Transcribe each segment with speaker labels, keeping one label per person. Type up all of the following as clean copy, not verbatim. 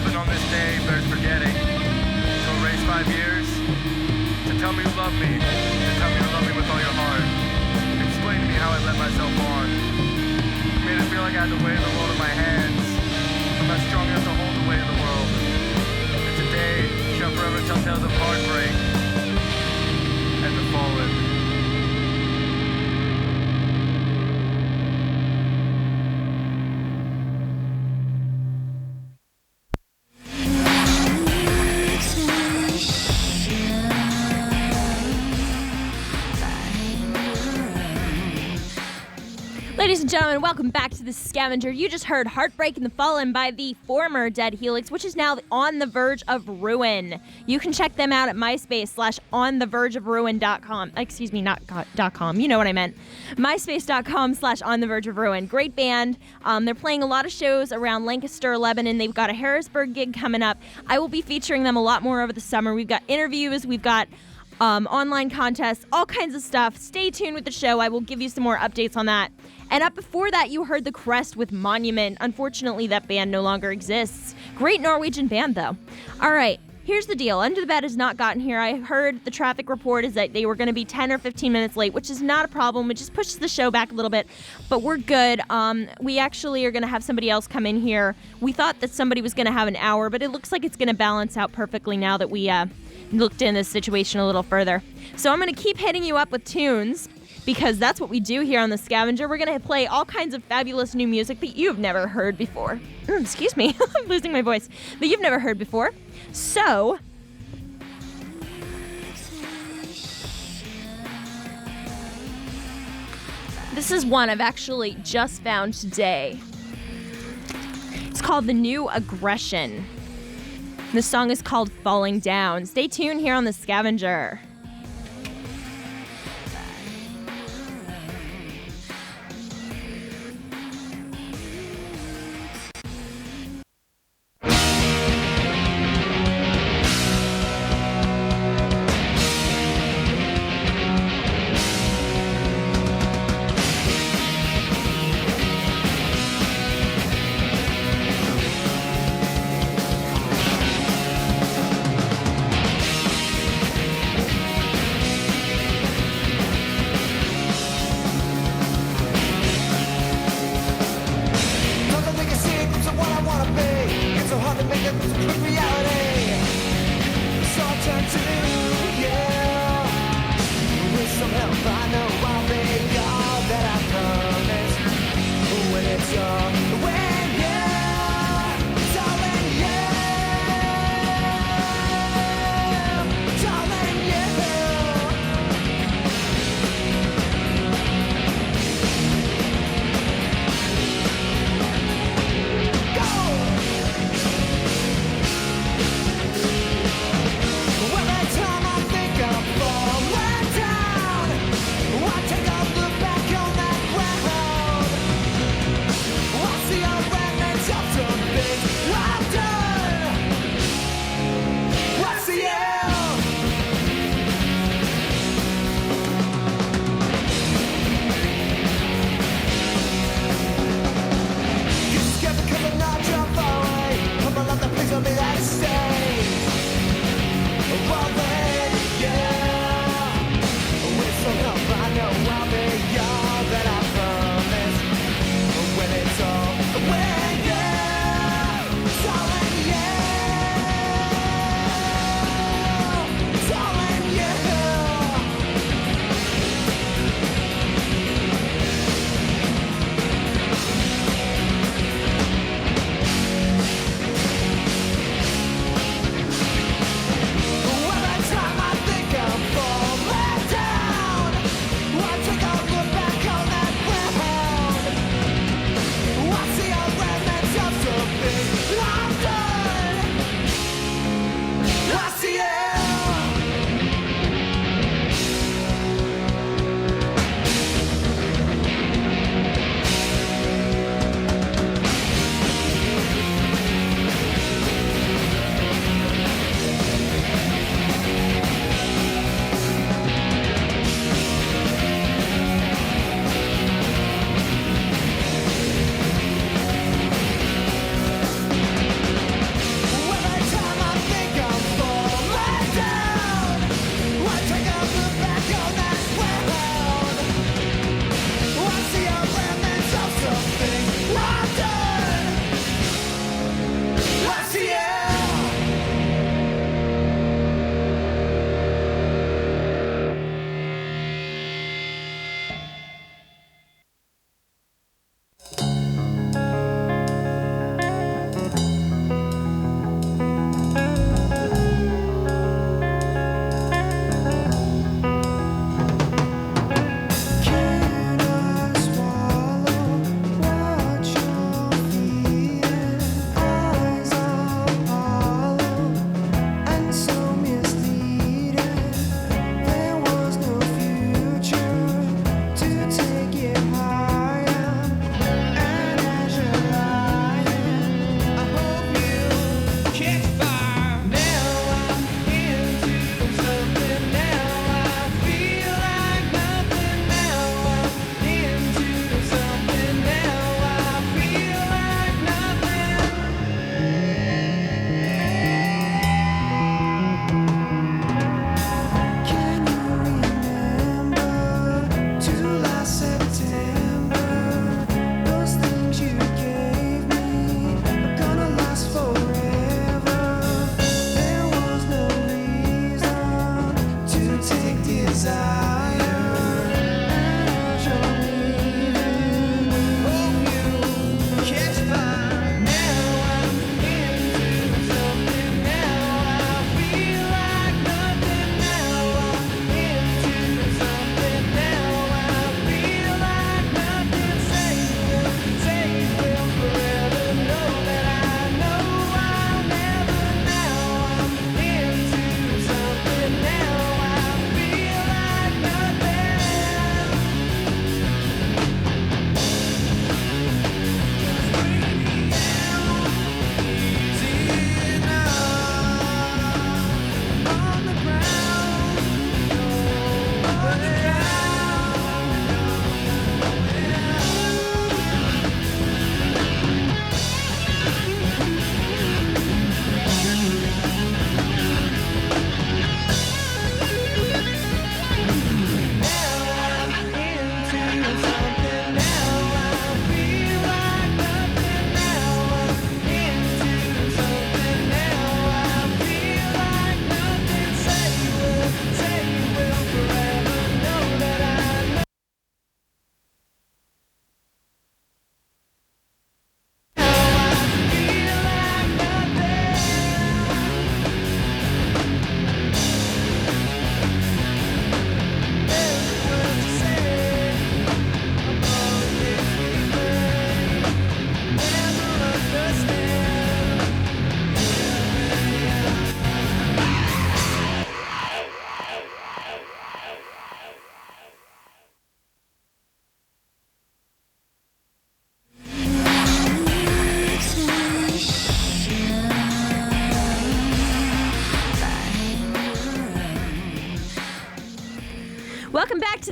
Speaker 1: happened on this day bears forgetting. To erase 5 years, to tell me you love me, to tell me you love me with all your heart. Explain to me how I let myself on. Made it feel like I had the weight of the world in my hands. I'm not strong enough to hold the weight of the world. And today shall forever tell tales of heartbreak and the fallen.
Speaker 2: Ladies and gentlemen, welcome back to the Scavenger. You just heard Heartbreak and the Fallen by the former Dead Helix, which is now on the verge of ruin. You can check them out at myspace/onthevergeofruin.com. Excuse me, not .com. You know what I meant. myspace.com/onthevergeofruin. Great band. They're playing a lot of shows around Lancaster, Lebanon. They've got a Harrisburg gig coming up. I will be featuring them a lot more over the summer. We've got interviews. We've got online contests, all kinds of stuff. Stay tuned with the show. I will give you some more updates on that. And up before that, you heard The Crest with Monument. Unfortunately, that band no longer exists. Great Norwegian band, though. All right, here's the deal. Under the Bed has not gotten here. I heard the traffic report is that they were going to be 10 or 15 minutes late, which is not a problem. It just pushes the show back a little bit, but we're good. We actually are going to have somebody else come in here. We thought that somebody was going to have an hour, but it looks like it's going to balance out perfectly now that we looked in this situation a little further. So I'm going to keep hitting you up with tunes, because that's what we do here on the Scavenger. We're going to play all kinds of fabulous new music that you've never heard before. Excuse me, I'm losing my voice. That you've never heard before. So, this is one I've actually just found today. It's called The New Aggression. The song is called Falling Down. Stay tuned here on the Scavenger.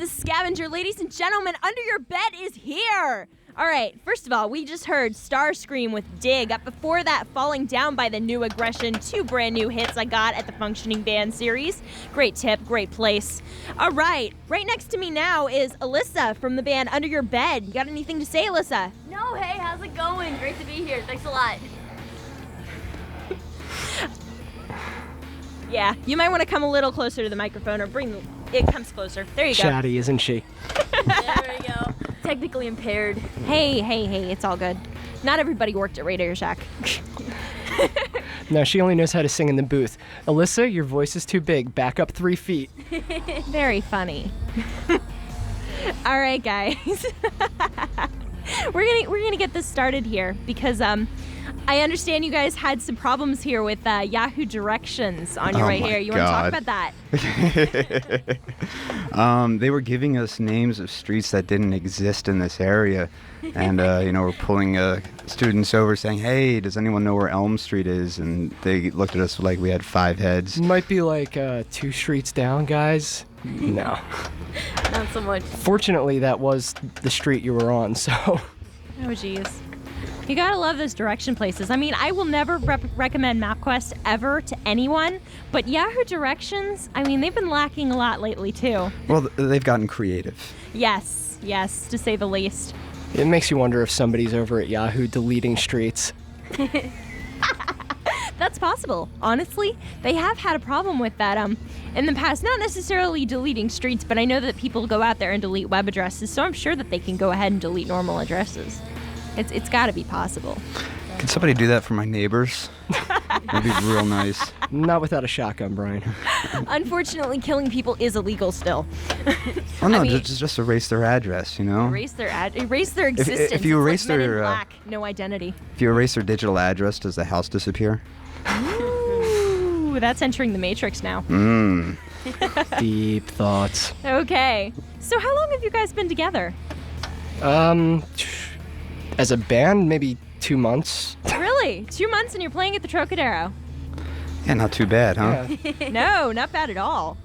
Speaker 2: to the Scavenger. Ladies and gentlemen, Under Your Bed is here. All right, first of all, we just heard Starscream with Dig. Up before that, Falling Down by The New Aggression. 2 brand new hits I got at the Functioning Band series. Great tip, great place. All right next to me now is Alyssa from the band Under Your Bed. You got anything to say, Alyssa?
Speaker 3: No, hey, how's it going? Great to be here. Thanks a lot.
Speaker 2: Yeah, you might want to come a little closer to the microphone or it comes closer. There you go.
Speaker 4: Chatty, isn't she?
Speaker 3: There we go. Technically impaired.
Speaker 2: Hey, it's all good. Not everybody worked at Radio Shack.
Speaker 4: No, she only knows how to sing in the booth. Alyssa, your voice is too big. Back up 3 feet.
Speaker 2: Very funny. All right, guys. we're gonna get this started here because I understand you guys had some problems here with Yahoo directions on your way here. You want to talk about that?
Speaker 5: They were giving us names of streets that didn't exist in this area. And, we're pulling students over saying, hey, does anyone know where Elm Street is? And they looked at us like we had 5 heads.
Speaker 4: Might be like 2 streets down, guys. No.
Speaker 3: Not so much.
Speaker 4: Fortunately, that was the street you were on, so.
Speaker 2: Oh, jeez. You gotta love those direction places. I mean, I will never recommend MapQuest ever to anyone, but Yahoo Directions, I mean, they've been lacking a lot lately, too.
Speaker 5: Well, they've gotten creative.
Speaker 2: Yes, to say the least.
Speaker 4: It makes you wonder if somebody's over at Yahoo deleting streets.
Speaker 2: That's possible. Honestly, they have had a problem with that in the past. Not necessarily deleting streets, but I know that people go out there and delete web addresses, so I'm sure that they can go ahead and delete normal addresses. It's got to be possible.
Speaker 5: Can somebody do that for my neighbors? That'd be real nice.
Speaker 4: Not without a shotgun, Brian.
Speaker 2: Unfortunately, killing people is illegal still.
Speaker 5: Oh no, just erase their address,
Speaker 2: Erase their existence.
Speaker 5: If you erase
Speaker 2: it's like Men in
Speaker 5: their
Speaker 2: Black, no identity.
Speaker 5: If you erase their digital address, does the house disappear?
Speaker 2: Ooh, that's entering the Matrix now.
Speaker 4: Deep thoughts.
Speaker 2: Okay. So how long have you guys been together?
Speaker 4: As a band, maybe 2 months.
Speaker 2: Really? 2 months and you're playing at the Trocadero?
Speaker 5: Yeah, not too bad, huh?
Speaker 4: Yeah.
Speaker 2: No, not bad at all.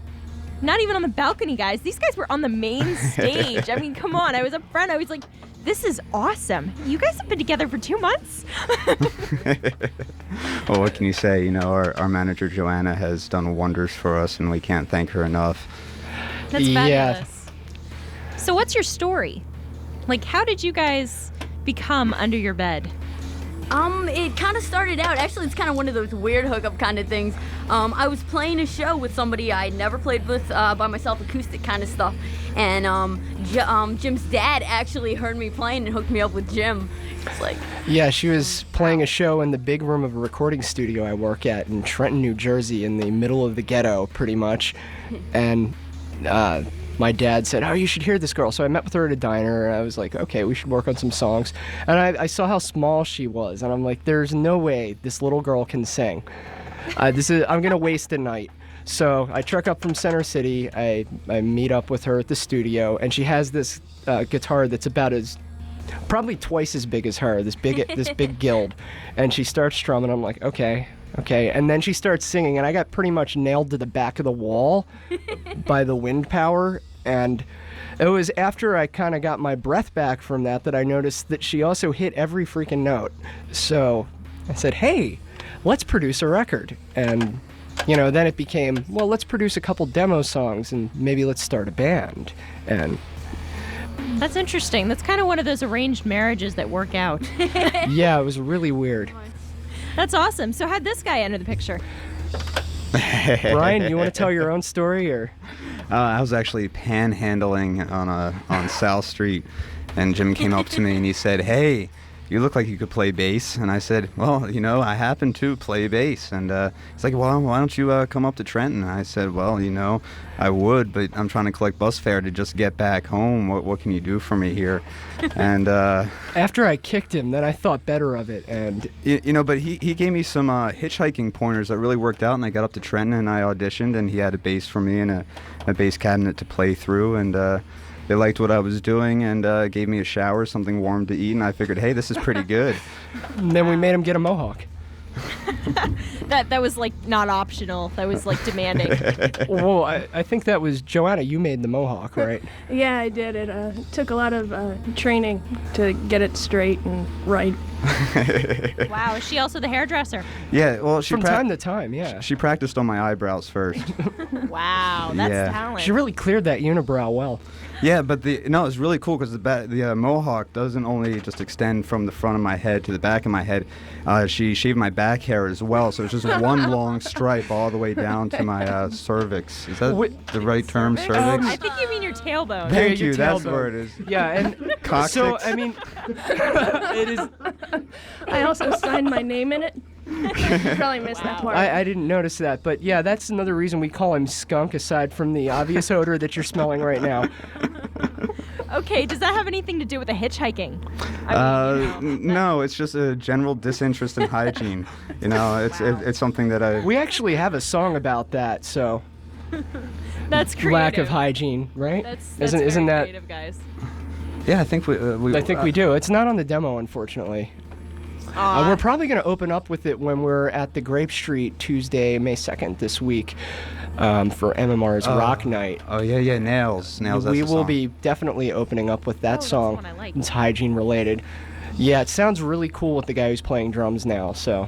Speaker 2: Not even on the balcony, guys. These guys were on the main stage. I mean, come on. I was up front. I was like, this is awesome. You guys have been together for 2 months?
Speaker 5: Well, what can you say? Our manager, Joanna, has done wonders for us, and we can't thank her enough.
Speaker 2: That's
Speaker 4: Yeah.
Speaker 2: fabulous. So what's your story? Like, how did you guys become Under Your Bed?
Speaker 3: It kind of started out, actually it's kind of one of those weird hookup kind of things. I was playing a show with somebody I never played with by myself, acoustic kind of stuff. And Jim's dad actually heard me playing and hooked me up with Jim. It's like...
Speaker 4: Yeah, she was playing a show in the big room of a recording studio I work at in Trenton, New Jersey, in the middle of the ghetto, pretty much. And my dad said, oh, you should hear this girl. So I met with her at a diner, and I was like, okay, we should work on some songs. And I saw how small she was, and I'm like, there's no way this little girl can sing. I'm going to waste a night. So I truck up from Center City, I meet up with her at the studio, and she has this guitar that's probably twice as big as her, this big guild. And she starts strumming, I'm like, okay. And then she starts singing, and I got pretty much nailed to the back of the wall by the wind power. And it was after I kind of got my breath back from that I noticed that she also hit every freaking note. So I said, hey, let's produce a record. And, then it became, well, let's produce a couple demo songs, and maybe let's start a band. And
Speaker 2: That's interesting. That's kind of one of those arranged marriages that work out.
Speaker 4: yeah, it was really weird.
Speaker 2: That's awesome. So how'd this guy enter the picture?
Speaker 4: Brian, you want to tell your own story, or?
Speaker 5: I was actually panhandling on South Street, and Jim came up to me and he said, hey, you look like you could play bass. And I said, well, I happen to play bass. And he's like, well, why don't you come up to Trenton? And I said, well, I would, but I'm trying to collect bus fare to just get back home. What can you do for me here? And
Speaker 4: after I kicked him, then I thought better of it. And
Speaker 5: but he gave me some hitchhiking pointers that really worked out. And I got up to Trenton and I auditioned, and he had a bass for me and a bass cabinet to play through. And they liked what I was doing and gave me a shower, something warm to eat, and I figured, hey, this is pretty good.
Speaker 4: And then we made him get a mohawk.
Speaker 2: That was like not optional. That was like demanding.
Speaker 4: Well, I think that was Joanna. You made the mohawk, right?
Speaker 6: Yeah, I did. It took a lot of training to get it straight and right.
Speaker 2: Wow, is she also the hairdresser?
Speaker 5: Yeah, well,
Speaker 4: From time to time, yeah.
Speaker 5: She practiced on my eyebrows first.
Speaker 2: Wow, that's
Speaker 5: Yeah.
Speaker 2: talent.
Speaker 4: She really cleared that unibrow well.
Speaker 5: Yeah, but it's really cool because the mohawk doesn't only just extend from the front of my head to the back of my head. She shaved my back hair as well, so it's just one long stripe all the way down to my cervix. Is that the right term, cervix?
Speaker 2: I think you mean your tailbone.
Speaker 5: Thank
Speaker 4: your
Speaker 5: you. That's
Speaker 4: tailbone.
Speaker 5: where it is.
Speaker 4: Yeah, and
Speaker 5: Coccyx.
Speaker 4: so I mean, it is.
Speaker 6: I also signed my name in it. You probably missed that part.
Speaker 4: I didn't notice that, but yeah, that's another reason we call him Skunk, aside from the obvious odor that you're smelling right now.
Speaker 2: Okay, does that have anything to do with the hitchhiking? I mean,
Speaker 5: No, it's just a general disinterest in hygiene. It's something that I.
Speaker 4: We actually have a song about that, so
Speaker 2: that's creative.
Speaker 4: lack of hygiene, right?
Speaker 2: That's
Speaker 4: isn't
Speaker 2: very
Speaker 4: that?
Speaker 2: creative, guys.
Speaker 5: Yeah, I think we.
Speaker 4: I think we do. It's not on the demo, unfortunately. We're probably going to open up with it when we're at the Grape Street Tuesday, May 2nd this week for MMR's Rock Night.
Speaker 5: Oh yeah, nails. That's
Speaker 4: We
Speaker 5: the
Speaker 4: will
Speaker 5: song.
Speaker 4: be definitely opening up with that
Speaker 2: that's
Speaker 4: song.
Speaker 2: the one I like.
Speaker 4: It's hygiene related. Yeah, it sounds really cool with the guy who's playing drums now, so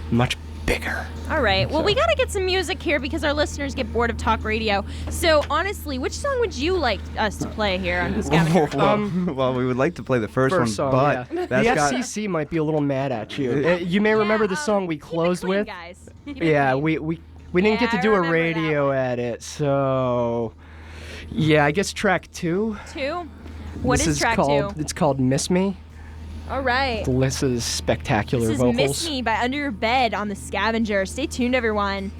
Speaker 4: much bigger.
Speaker 2: All right. Well, we got to get some music here because our listeners get bored of talk radio. So, honestly, which song would you like us to play here on Scavenger?
Speaker 5: Well, we would like to play the first one,
Speaker 4: song,
Speaker 5: but
Speaker 4: yeah.
Speaker 5: that's
Speaker 4: the
Speaker 5: got.
Speaker 4: FCC might be a little mad at you. You may remember the song we
Speaker 2: Keep it
Speaker 4: closed
Speaker 2: clean,
Speaker 4: with.
Speaker 2: guys. Keep it
Speaker 4: Yeah,
Speaker 2: clean.
Speaker 4: we didn't get
Speaker 2: Yeah,
Speaker 4: to
Speaker 2: I
Speaker 4: do a
Speaker 2: remember that
Speaker 4: radio
Speaker 2: one.
Speaker 4: edit, so yeah, I guess track 2.
Speaker 2: 2? What
Speaker 4: This
Speaker 2: is track
Speaker 4: called,
Speaker 2: 2?
Speaker 4: It's called Miss Me.
Speaker 2: All right.
Speaker 4: Alyssa's spectacular
Speaker 2: This is
Speaker 4: vocals.
Speaker 2: Miss Me by Under Your Bed on the Scavenger. Stay tuned, everyone.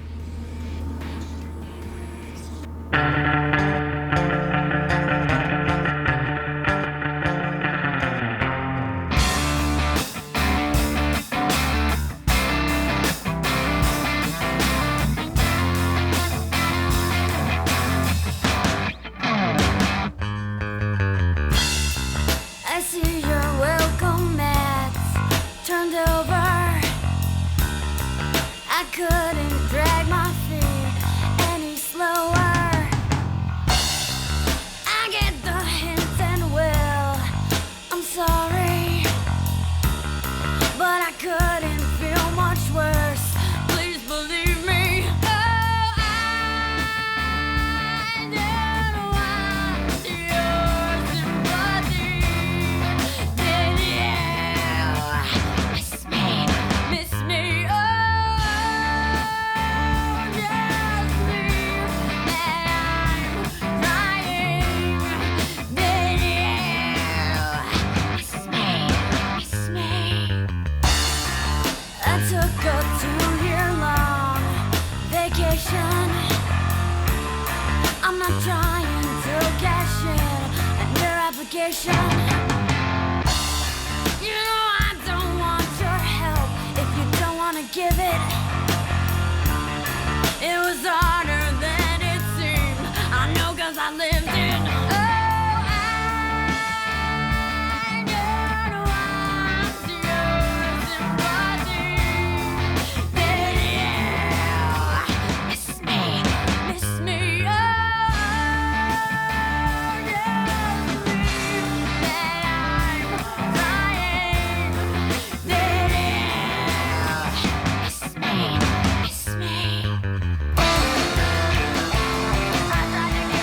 Speaker 7: I see your welcome mats turned over. I couldn't drag my feet any slower. I get the hint and will. I'm sorry, but I couldn't feel much worse. Please believe me. Oh, I don't want your sympathy. Did you miss me? Oh, just leave that I'm trying. Did you miss me? I took a 2-year-long vacation. I'm not trying to cash in on your application. You know I don't want your help if you don't want to give it. It was harder than it seemed. I know 'cause I lived it. Oh, I don't want your sympathy. Did you miss me? Miss me? Oh, just leave that I'm trying. Did you miss me? Miss me? I tried to go.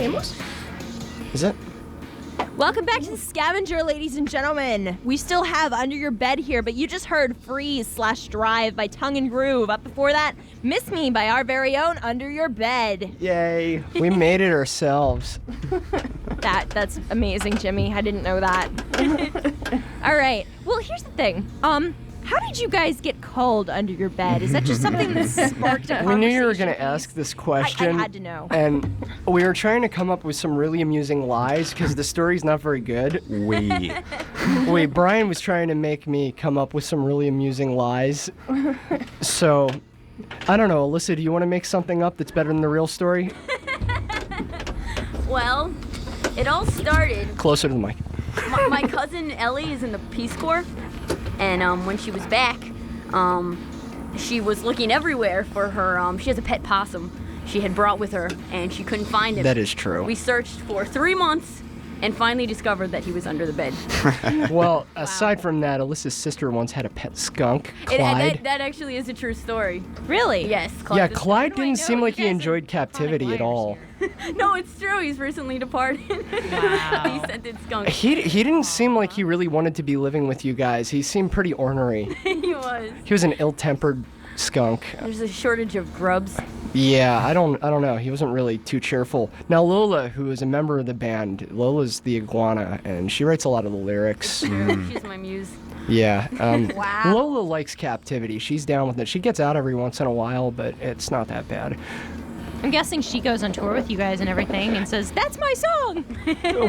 Speaker 6: seguimos.
Speaker 4: Is it?
Speaker 2: Welcome back to the Scavenger, ladies and gentlemen. We still have Under Your Bed here, but you just heard Freeze/Drive by Tongue and Groove. Up before that, Miss Me by our very own Under Your Bed.
Speaker 4: Yay. We made it ourselves.
Speaker 2: That's amazing, Jimmy. I didn't know that. All right. Well, here's the thing. How did you guys get called Under Your Bed? Is that just something that sparked a conversation?
Speaker 4: We knew you were going to ask this question.
Speaker 2: I had to know.
Speaker 4: And we were trying to come up with some really amusing lies because the story's not very good. Brian was trying to make me come up with some really amusing lies. So, I don't know. Alyssa, do you want to make something up that's better than the real story?
Speaker 3: Well, it all started.
Speaker 4: Closer to the mic.
Speaker 3: My cousin Ellie is in the Peace Corps, and when she was back, she was looking everywhere for her. She has a pet possum she had brought with her, and she couldn't find him.
Speaker 4: That is true.
Speaker 3: We searched for 3 months and finally discovered that he was under the bed.
Speaker 4: Well, aside from that, Alyssa's sister once had a pet skunk, Clyde.
Speaker 3: That actually is a true story.
Speaker 2: Really?
Speaker 3: Yes, Clyde.
Speaker 4: Yeah,
Speaker 3: is-
Speaker 4: Clyde didn't seem like he enjoyed captivity at all.
Speaker 3: No, it's true. He's recently departed.
Speaker 2: Wow.
Speaker 3: He scented skunk.
Speaker 4: He didn't seem like he really wanted to be living with you guys. He seemed pretty ornery.
Speaker 3: He was.
Speaker 4: He was an ill-tempered skunk.
Speaker 3: There's a shortage of grubs.
Speaker 4: Yeah, I don't know. He wasn't really too cheerful. Now Lola, who is a member of the band, Lola's the iguana, and she writes a lot of the lyrics.
Speaker 3: She's my muse.
Speaker 4: Yeah.
Speaker 2: Wow.
Speaker 4: Lola likes captivity. She's down with it. She gets out every once in a while, but it's not that bad.
Speaker 2: I'm guessing she goes on tour with you guys and everything and says, "That's my song."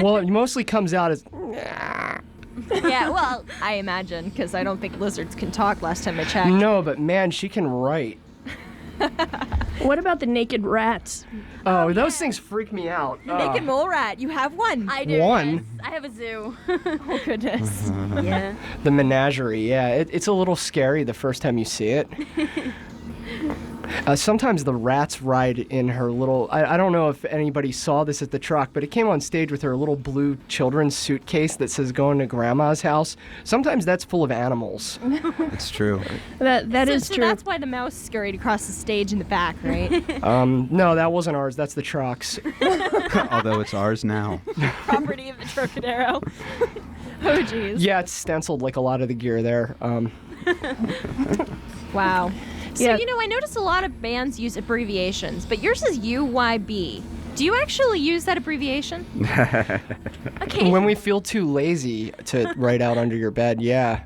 Speaker 4: Well, it mostly comes out as.
Speaker 2: Yeah, well, I imagine, because I don't think lizards can talk last time I checked.
Speaker 4: No, but man, she can write.
Speaker 6: What about the naked rats?
Speaker 4: Oh, those things freak me out.
Speaker 2: Naked mole rat, you have one.
Speaker 3: I do.
Speaker 4: One?
Speaker 3: Yes. I have a zoo.
Speaker 2: Oh, goodness.
Speaker 3: Yeah.
Speaker 4: The menagerie, yeah. It's a little scary the first time you see it. Sometimes the rats ride in her little... I don't know if anybody saw this at the truck, but it came on stage with her little blue children's suitcase that says going to Grandma's house. Sometimes that's full of animals.
Speaker 5: It's true.
Speaker 6: That is
Speaker 2: So
Speaker 6: true.
Speaker 2: that's why the mouse scurried across the stage in the back, right?
Speaker 4: No, that wasn't ours. That's the truck's.
Speaker 5: Although it's ours now.
Speaker 2: Property of the Trocadero. Oh, jeez.
Speaker 4: Yeah, it's stenciled like a lot of the gear there.
Speaker 2: Wow. So,
Speaker 6: Yeah.
Speaker 2: I noticed a lot of bands use abbreviations, but yours is UYB. Do you actually use that abbreviation?
Speaker 3: Okay.
Speaker 4: When we feel too lazy to write out Under Your Bed, yeah.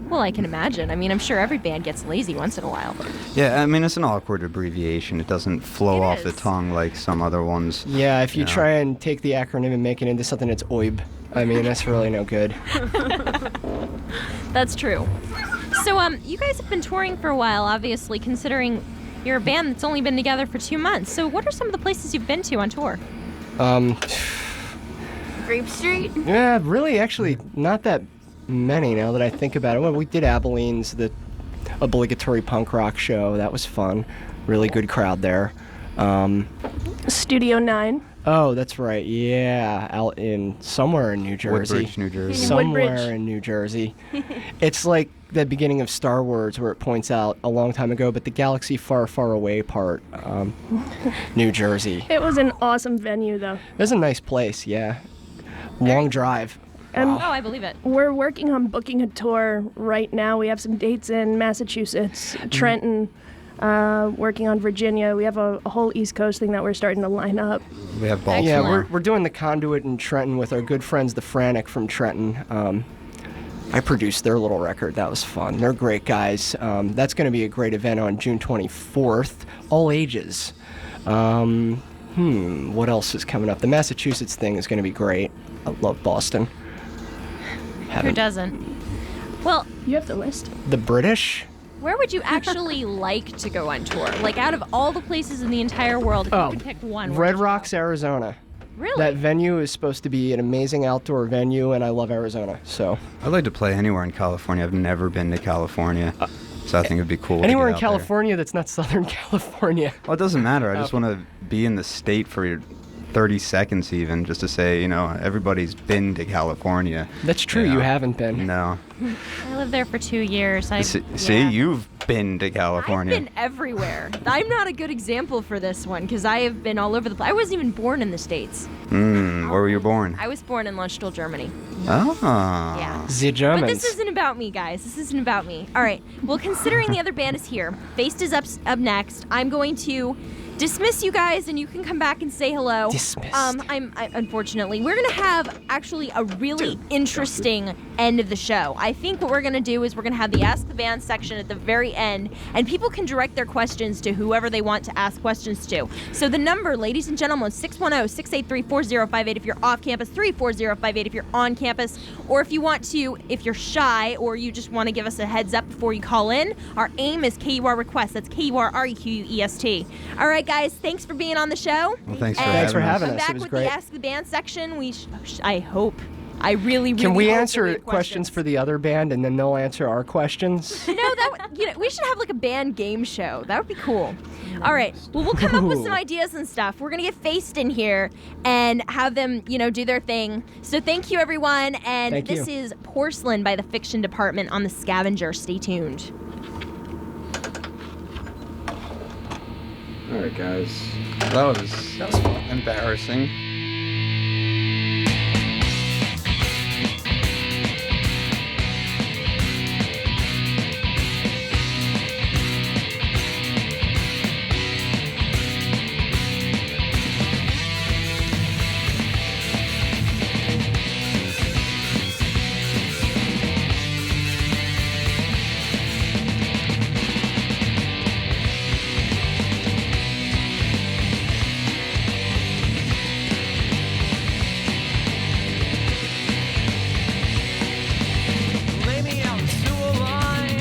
Speaker 2: Well, I can imagine. I mean, I'm sure every band gets lazy once in a while.
Speaker 5: Yeah, I mean, it's an awkward abbreviation. It doesn't flow
Speaker 2: It
Speaker 5: off the
Speaker 2: is.
Speaker 5: tongue like some other ones.
Speaker 4: Yeah, if you
Speaker 5: Yeah.
Speaker 4: try and take the acronym and make it into something that's OIB, I mean, that's really no good.
Speaker 2: That's true. So, you guys have been touring for a while, obviously, considering you're a band that's only been together for 2 months. So, what are some of the places you've been to on tour?
Speaker 3: Grape Street.
Speaker 4: Yeah, really, actually, not that many now that I think about it. Well, we did Abilene's, the obligatory punk rock show. That was fun. Really good crowd there.
Speaker 6: Studio 9.
Speaker 4: Oh, that's right. Yeah, out in somewhere in New Jersey.
Speaker 5: Woodbridge, New Jersey.
Speaker 4: Somewhere
Speaker 6: Woodbridge.
Speaker 4: in New Jersey. It's like the beginning of Star Wars where it points out a long time ago, but the galaxy far, far away part, New Jersey.
Speaker 6: It was an awesome venue, though.
Speaker 4: It was a nice place, yeah. Long drive.
Speaker 6: And
Speaker 2: Oh, I believe it.
Speaker 6: we're working on booking a tour right now. We have some dates in Massachusetts, Trenton, working on Virginia. We have a whole East Coast thing that we're starting to line up.
Speaker 5: We have Baltimore.
Speaker 4: Yeah, we're doing the Conduit in Trenton with our good friends, the Frantic from Trenton. I produced their little record. That was fun. They're great guys. That's going to be a great event on June 24th. All ages. What else is coming up? The Massachusetts thing is going to be great. I love Boston.
Speaker 2: Who doesn't? Well,
Speaker 6: You have the list.
Speaker 4: The British?
Speaker 2: where would you actually like to go on tour? Like, out of all the places in the entire world, if you could pick one. where
Speaker 4: Red
Speaker 2: would you
Speaker 4: Rocks,
Speaker 2: go?
Speaker 4: Arizona.
Speaker 2: Really?
Speaker 4: That venue is supposed to be an amazing outdoor venue, and I love Arizona. So
Speaker 5: I'd like to play anywhere in California. I've never been to California, so I think it'd be cool.
Speaker 4: anywhere
Speaker 5: to
Speaker 4: in
Speaker 5: get out there.
Speaker 4: California that's not Southern California.
Speaker 5: Well, it doesn't matter. I just
Speaker 4: Okay.
Speaker 5: want to be in the state for 30 seconds, even, just to say, everybody's been to California.
Speaker 4: That's true. You haven't been.
Speaker 5: No.
Speaker 2: I lived there for 2 years.
Speaker 5: See, you've been to California?
Speaker 2: I've been everywhere. I'm not a good example for this one because I have been all over the place. I wasn't even born in the States.
Speaker 5: Where were you born?
Speaker 2: I was born in Landstuhl, Germany.
Speaker 5: Oh.
Speaker 2: Yeah.
Speaker 4: The Germans.
Speaker 2: But this isn't about me, guys. This isn't about me. All right. Well, considering the other band is here, Faced is up next. I'm going to dismiss you guys, and you can come back and say hello.
Speaker 4: Dismissed.
Speaker 2: Unfortunately, we're gonna have actually a really interesting end of the show. I think what we're gonna do is we're gonna have the Ask the Band section at the very end, and people can direct their questions to whoever they want to ask questions to. So the number, ladies and gentlemen, 610-683-4058 if you're off campus, 34058 if you're on campus, or if you want to, if you're shy or you just want to give us a heads up before you call in, our aim is KUR request. That's KURREQUEST. All right, guys, thanks for being on the show.
Speaker 5: Well, thanks
Speaker 2: And
Speaker 5: for having
Speaker 2: I'm
Speaker 5: us.
Speaker 2: back
Speaker 4: It was
Speaker 2: with
Speaker 4: great.
Speaker 2: the Ask the Band section. I hope. I really
Speaker 4: Can we
Speaker 2: hope
Speaker 4: answer
Speaker 2: that we have
Speaker 4: questions for the other band and then they'll answer our questions?
Speaker 2: No, we should have like a band game show. That would be cool. All right. Well, we'll come up with some ideas and stuff. We're gonna get Faced in here and have them, do their thing. So thank you, everyone. And
Speaker 4: Thank
Speaker 2: this
Speaker 4: you.
Speaker 2: is Porcelain by the Fiction Department on the Scavenger. Stay tuned.
Speaker 5: All right, guys. That was embarrassing.
Speaker 8: Lay me out in sewer line,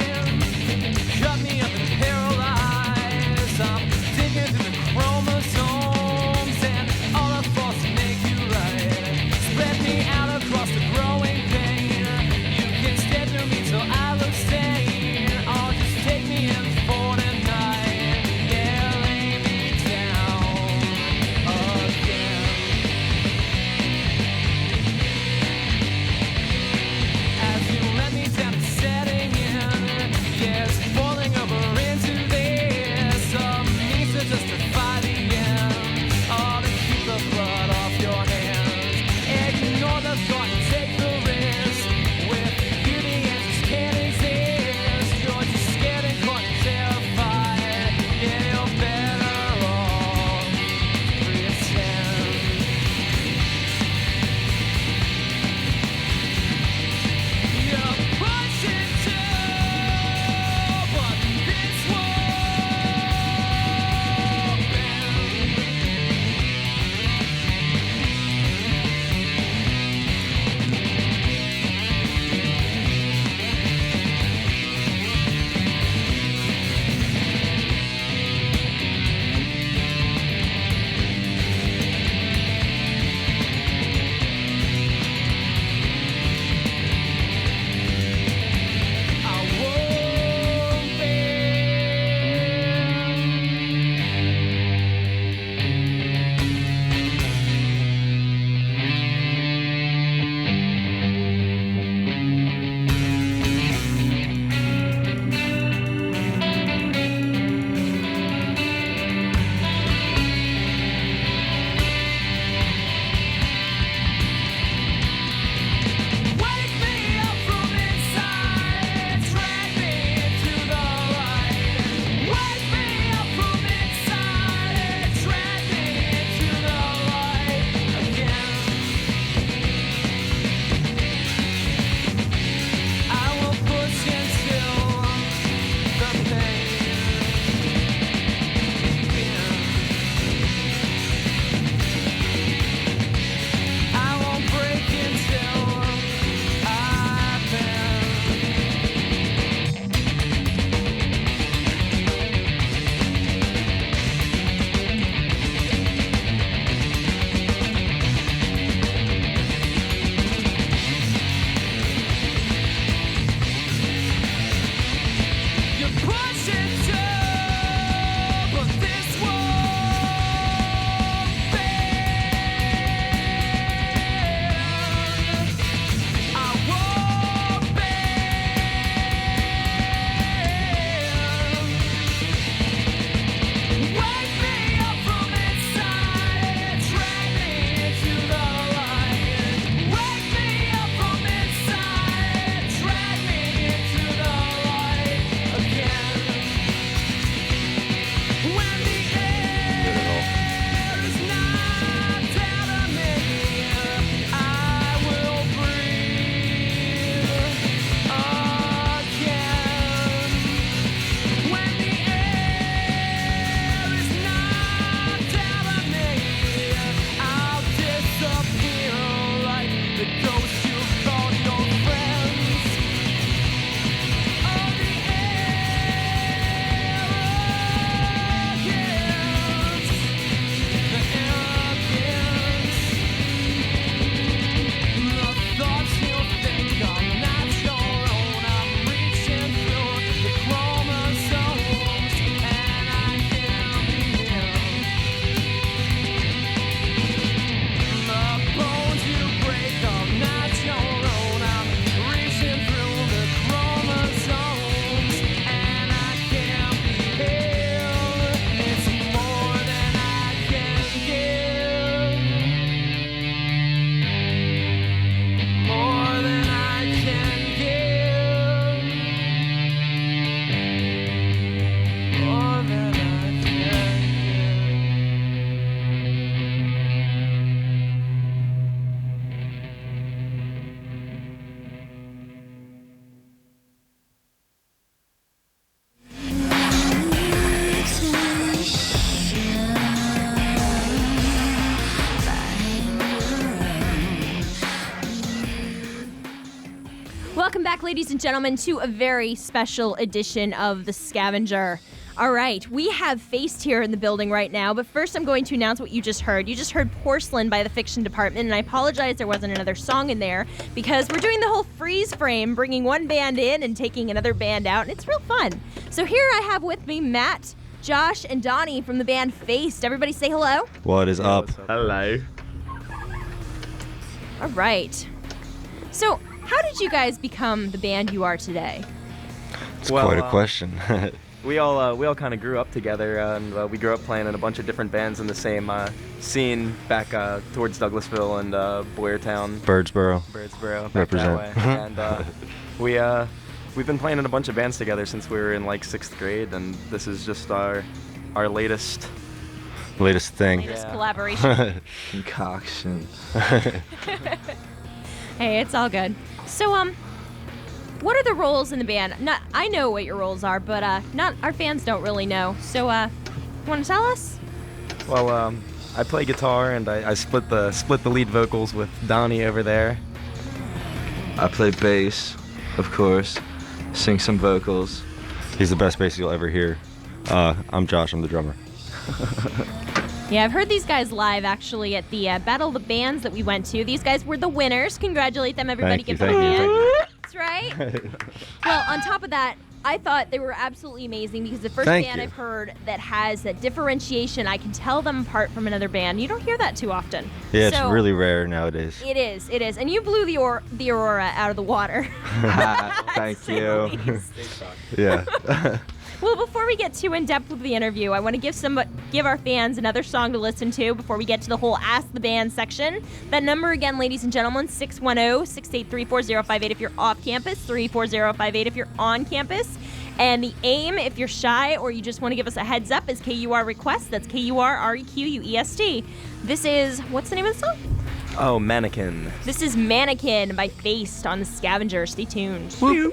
Speaker 8: cut me up and paralyze. I'm digging through the chromosomes and all the force to make you right. Spread me out across the growing pain. You can stare through me till I look sane. Or just take me in for tonight. Yeah, lay me down again. As you let me down, it's setting in. Yes, falling over into this. Means to justify the end. Or to keep the blood off your hands. Ignore the thought and take the risk. With you, the answers can't exist. You're just scared and caught and terrified. Yeah, you're better off pretend. You're pushing to what this world
Speaker 2: back, ladies and gentlemen, to a very special edition of the Scavenger. All right, we have Faced here in the building right now, but first I'm going to announce what you just heard. You just heard Porcelain by the Fiction Department, and I apologize there wasn't another song in there because we're doing the whole freeze frame, bringing one band in and taking another band out, and it's real fun. So here I have with me Matt, Josh, and Donnie from the band Faced. Everybody say hello.
Speaker 9: What is up?
Speaker 10: Hello.
Speaker 2: All right. So how did you guys become the band you are today?
Speaker 9: It's quite a question.
Speaker 10: We all kind of grew up together, and we grew up playing in a bunch of different bands in the same scene back towards Douglasville and Boyertown.
Speaker 9: Birdsboro.
Speaker 10: Back
Speaker 9: Represent.
Speaker 10: that way. And we've been playing in a bunch of bands together since we were in like 6th grade, and this is just our latest
Speaker 9: thing.
Speaker 2: Latest collaboration.
Speaker 10: concoction.
Speaker 2: Hey, it's all good. So, what are the roles in the band? I know what your roles are, but not our fans don't really know. So, you want to tell us?
Speaker 10: Well, I play guitar, and I split the lead vocals with Donnie over there.
Speaker 11: I play bass, of course, sing some vocals.
Speaker 9: He's the best bass you'll ever hear. I'm Josh, I'm the drummer.
Speaker 2: Yeah, I've heard these guys live actually at the Battle of the Bands that we went to. These guys were the winners. Congratulate them, everybody.
Speaker 9: Thank you,
Speaker 2: Give them a
Speaker 9: thank
Speaker 2: hand.
Speaker 9: you.
Speaker 2: That's right. Well, on top of that, I thought they were absolutely amazing because the first
Speaker 9: Thank
Speaker 2: band
Speaker 9: you.
Speaker 2: I've heard that has that differentiation, I can tell them apart from another band. You don't hear that too often.
Speaker 9: Yeah,
Speaker 2: So,
Speaker 9: it's really rare nowadays.
Speaker 2: It is. And you blew the Aurora out of the water.
Speaker 11: Thank
Speaker 2: Say the
Speaker 11: you.
Speaker 2: least.
Speaker 9: Yeah.
Speaker 2: Well, before we get too in-depth with the interview, I want to give our fans another song to listen to before we get to the whole Ask the Band section. That number again, ladies and gentlemen, 610-683-4058 if you're off campus, 34058 if you're on campus. And the aim, if you're shy or you just want to give us a heads up, is KUR Request. That's KURREQUEST. This is, what's the name of the song?
Speaker 10: Oh, Mannequin.
Speaker 2: This is Mannequin by Faced on the Scavenger. Stay tuned.
Speaker 10: Whoop.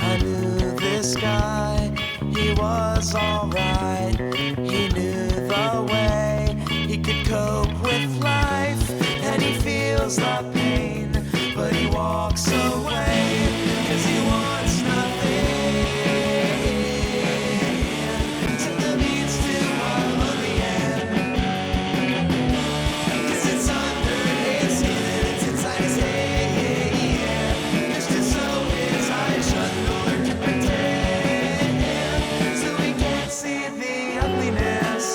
Speaker 8: I knew this guy, he was alright. He knew the way he could cope with life, and he feels the pain, but he walks away, 'cause he wants nothing. To the means to oblivion, 'cause it's under his skin, it's inside his head. Just to sew his eyes shut in order to pretend, so he can't see the ugliness.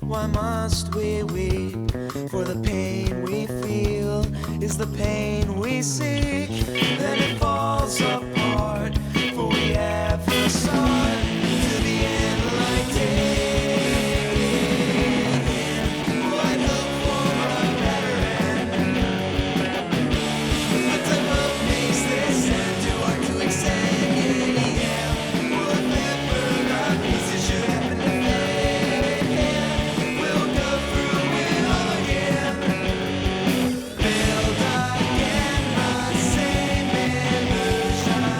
Speaker 12: Why must we weep? For the pain we feel is the pain we seek. Then it falls apart, for we have the sun to the end like day. What hope for a better end? But the book makes this end too hard to extend. Yeah, we'll remember the pieces should happen to fade. We'll go through it all again. Build again the same illusion.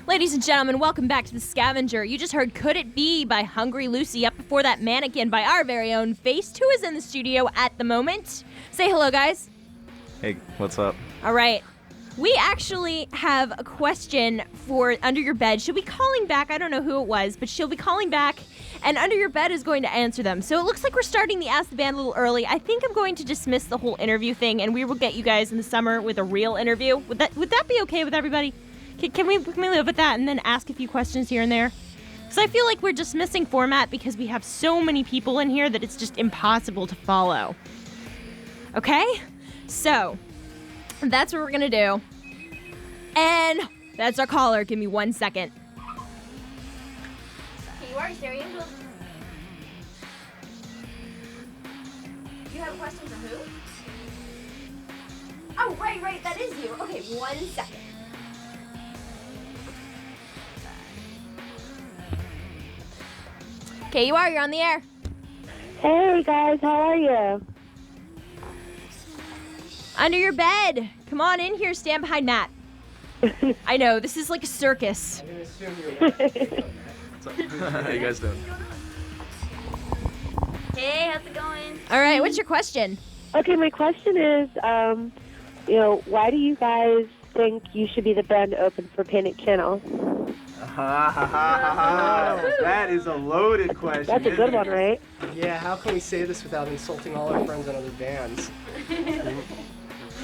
Speaker 2: Ladies and gentlemen, welcome back to the Scavenger. You just heard Could It Be by Hungry Lucy. Up before that, Mannequin by our very own Faced, who is in the studio at the moment. Say hello, guys.
Speaker 10: Hey, what's up?
Speaker 2: All right. We actually have a question for Under Your Bed. She'll be calling back. I don't know who it was, but she'll be calling back, and Under Your Bed is going to answer them. So it looks like we're starting the Ask the Band a little early. I think I'm going to dismiss the whole interview thing, and we will get you guys in the summer with a real interview. Would that be okay with everybody? Can we live with that and then ask a few questions here and there? Because I feel like we're just missing format because we have so many people in here that it's just impossible to follow. Okay? So, that's what we're going to do. And that's our caller. Give me 1 second. Okay, you are Stereo. You have a question for who? Oh, right. That is you. Okay, 1 second. Okay, you're on the air.
Speaker 13: Hey guys, how are you?
Speaker 2: Under Your Bed. Come on in here, stand behind Matt. I know, this is like a circus.
Speaker 10: How you guys doing?
Speaker 3: Hey, how's it going?
Speaker 2: All right, what's your question?
Speaker 13: Okay, my question is, why do you guys think you should be the band to open for Panic Channel?
Speaker 5: That is a loaded question.
Speaker 13: That's a good one, right?
Speaker 4: Yeah, how can we say this without insulting all our friends in other bands?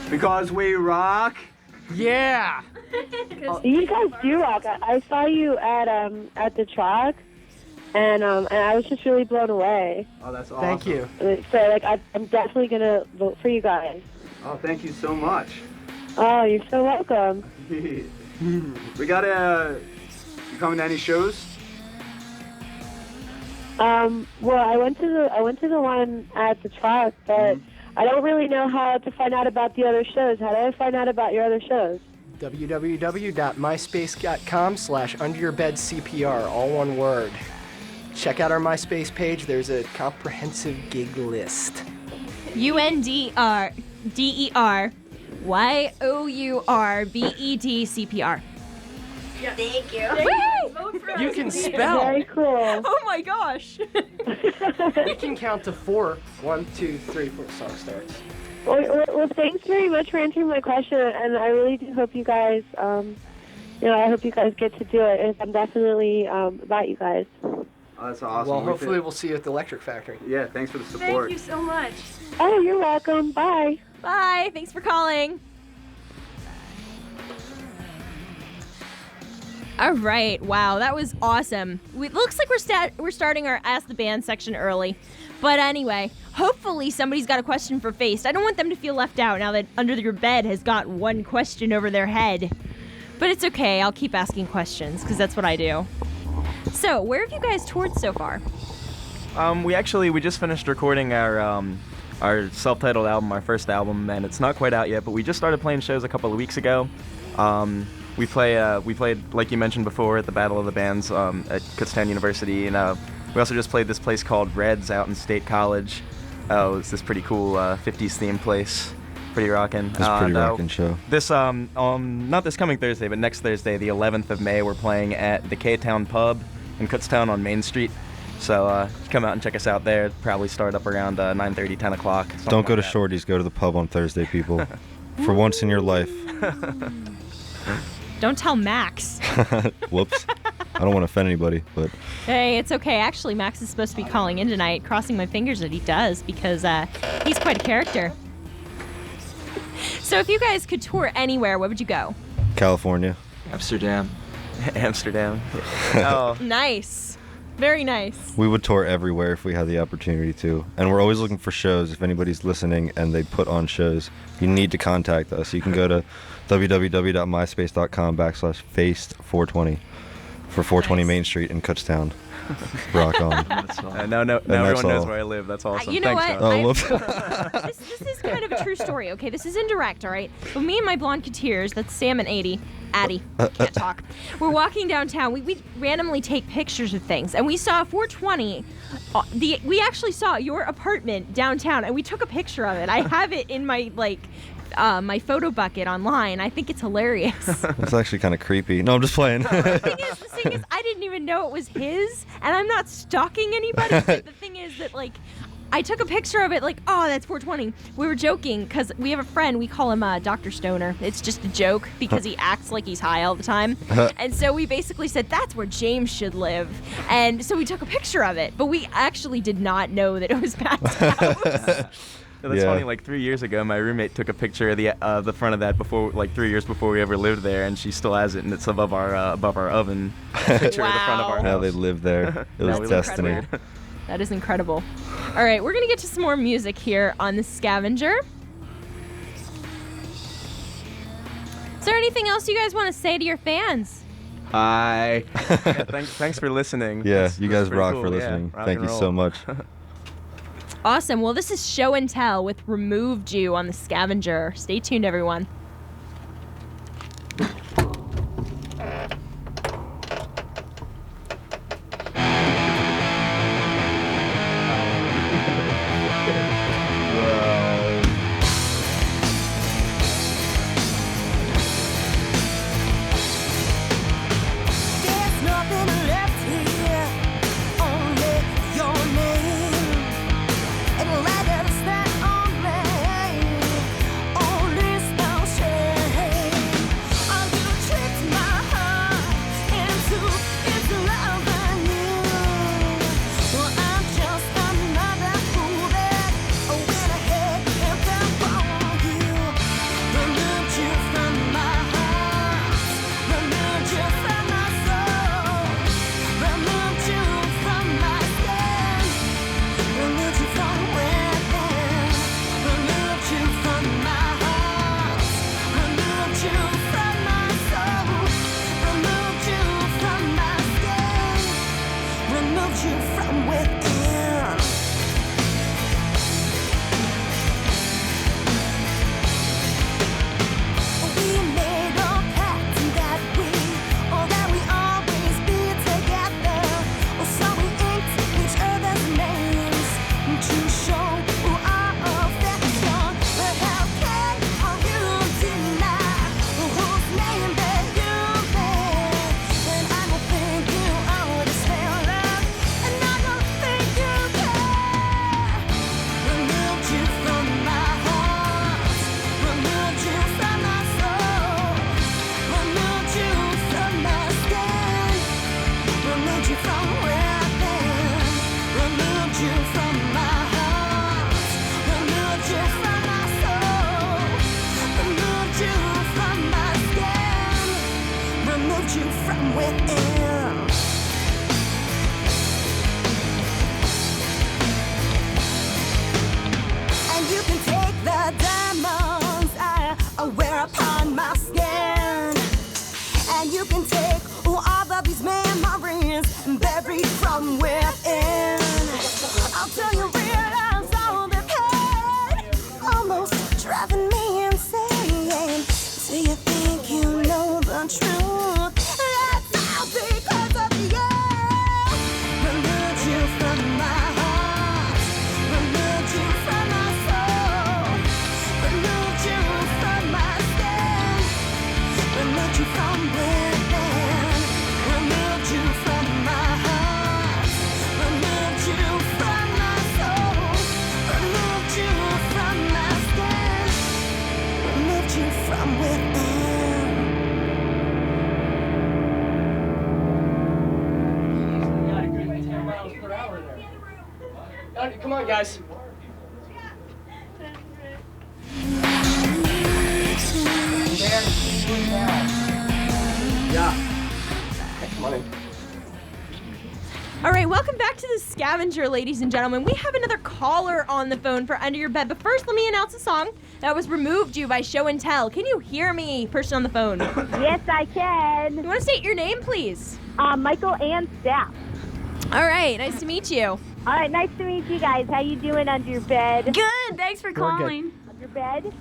Speaker 5: Because we rock.
Speaker 4: Yeah!
Speaker 13: You guys do rock. I saw you at the track, and I was just really blown away.
Speaker 5: Oh, that's awesome.
Speaker 4: Thank you.
Speaker 13: So, I'm definitely going to vote for you guys.
Speaker 5: Oh, thank you so much.
Speaker 13: Oh, you're so welcome.
Speaker 5: We got you coming to any shows?
Speaker 13: Well, I went to the one at the track, but I don't really know how to find out about the other shows. How do I find out about your other shows?
Speaker 4: www.myspace.com/underyourbedcpr, all one word. Check out our MySpace page. There's a comprehensive gig list.
Speaker 2: UNDRDERYOURBEDCPR.
Speaker 3: Yeah. Thank you.
Speaker 4: You can spell.
Speaker 13: Very cool.
Speaker 2: Oh my gosh.
Speaker 4: We can count to 4. 1, 2, 3, 4. Song starts.
Speaker 13: Well, thanks very much for answering my question, and I really do hope you guys, I hope you guys get to do it, and I'm definitely about you guys.
Speaker 5: Oh, that's awesome.
Speaker 4: Well, hopefully we'll see you at the Electric Factory.
Speaker 5: Yeah, thanks for the support.
Speaker 6: Thank you so much.
Speaker 13: Oh, you're welcome. Bye.
Speaker 2: Bye. Thanks for calling. All right. Wow, that was awesome. It looks like we're starting our Ask the Band section early. But anyway, hopefully somebody's got a question for Faced. I don't want them to feel left out now that Under Your Bed has got one question over their head. But it's okay. I'll keep asking questions because that's what I do. So, where have you guys toured so far?
Speaker 10: We just finished recording our self-titled album, our first album, and it's not quite out yet, but we just started playing shows a couple of weeks ago. We played, like you mentioned before, at the Battle of the Bands at Kutztown University, and we also just played this place called Reds out in State College. It's this pretty cool 50s themed place. Pretty rockin'.
Speaker 9: It's a pretty rockin' show.
Speaker 10: This, not this coming Thursday, but next Thursday, the 11th of May, we're playing at the K-Town Pub in Kutztown on Main Street. So come out and check us out there. Probably start up around 9:30, 10 o'clock.
Speaker 9: Don't go to Shorty's. Go to the pub on Thursday, people. For once in your life.
Speaker 2: Don't tell Max.
Speaker 9: Whoops. I don't want to offend anybody, but...
Speaker 2: Hey, it's okay. Actually, Max is supposed to be calling in tonight, crossing my fingers that he does, because he's quite a character. So if you guys could tour anywhere, where would you go?
Speaker 9: California.
Speaker 11: Amsterdam.
Speaker 10: Amsterdam. Oh.
Speaker 2: Nice. Very nice.
Speaker 9: We would tour everywhere if we had the opportunity to. And we're always looking for shows. If anybody's listening and they put on shows, you need to contact us. You can go to www.myspace.com/faced420 for 420 Main Street in Kutztown. Rock on.
Speaker 10: Now everyone knows where I live. That's awesome.
Speaker 2: You know
Speaker 10: Thanks,
Speaker 2: what?
Speaker 9: Oh, whoops.
Speaker 2: This is kind of a true story, okay? This is indirect, all right? But me and my Blondeketeers, that's Sam and Addie, can't talk. We're walking downtown. We randomly take pictures of things, and we saw 420. We actually saw your apartment downtown, and we took a picture of it. I have it in my, my photo bucket online. I think it's hilarious.
Speaker 9: That's actually kind of creepy. No, I'm just playing.
Speaker 2: The thing is, I didn't even know it was his, and I'm not stalking anybody. But the thing is that, like, I took a picture of it, like, oh, that's 420. We were joking, because we have a friend, we call him Dr. Stoner. It's just a joke, because he acts like he's high all the time. And so we basically said, that's where James should live. And so we took a picture of it, but we actually did not know that it was Pat's house.
Speaker 10: That's funny. Like 3 years ago, my roommate took a picture of the front of that before, like 3 years before we ever lived there, and she still has it, and it's above our oven. Picture of the front of our house.
Speaker 9: Now they live there. It was destiny.
Speaker 2: Incredible. That is incredible. All right, we're gonna get to some more music here on the Scavenger. Is there anything else you guys want to say to your fans?
Speaker 10: Hi. Yeah, thanks for listening.
Speaker 9: Yeah, you guys rock
Speaker 10: cool.
Speaker 9: for listening.
Speaker 10: Yeah,
Speaker 9: Thank you so much.
Speaker 2: Awesome. Well, this is Show and Tell with Removed You on the Scavenger. Stay tuned, everyone.
Speaker 12: There's nothing left here, only your name. And letters that only spell shame. Oh, you tricked my heart into loving you. Well, I'm just another fool that went ahead and fell for you. Removed you from my heart, removed you from my soul, removed you from my skin, removed you from within, removed you from my heart, removed you from my soul, removed you from my skin, removed you from within. We made a pact that we always be together. So we inked each other's names to show our affection. But how can you deny whose name that you bear? And I don't think you understand love, and I don't think you care. Removed you from my heart, removed you from my soul, removed you from my skin, removed you from within, removed you from my heart, removed you from my soul, removed you from my skin, removed you from within. And you can take the diamonds I wear upon my skin, and you can take all of these memories buried from within. Until you realize all the pain almost driving me insane. Do you think you know the truth? That's all because of you. Removed you from my heart, removed you from my soul, removed you from my skin, removed you from within, removed you from my heart, removed you from my soul, removed you from my skin, removed you from within.
Speaker 4: Come on, guys. Yeah. Come on in.
Speaker 2: All right, welcome back to the Scavenger, ladies and gentlemen. We have another caller on the phone for Under Your Bed, but first let me announce a song that was Removed You by Show and Tell. Can you hear me, person on the phone?
Speaker 13: Yes, I can.
Speaker 2: You want to state your name, please?
Speaker 13: Michael and Staff.
Speaker 2: All right, nice to meet you.
Speaker 13: All right, nice to meet you guys. How you doing under your bed?
Speaker 3: Good. Thanks for calling.
Speaker 13: Under your bed?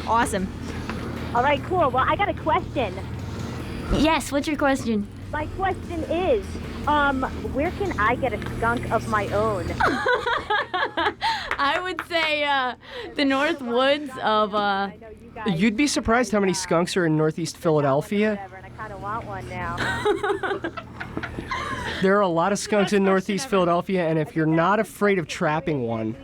Speaker 2: Awesome.
Speaker 13: All right, cool. Well, I got a question.
Speaker 3: Yes. What's your question?
Speaker 13: My question is, where can I get a skunk of my own?
Speaker 3: I would say the North Woods of.
Speaker 4: You'd be surprised how many skunks are in Northeast Philadelphia.
Speaker 13: And I kind of want one now.
Speaker 4: There are a lot of skunks in Northeast Philadelphia, and if you're not afraid of trapping one,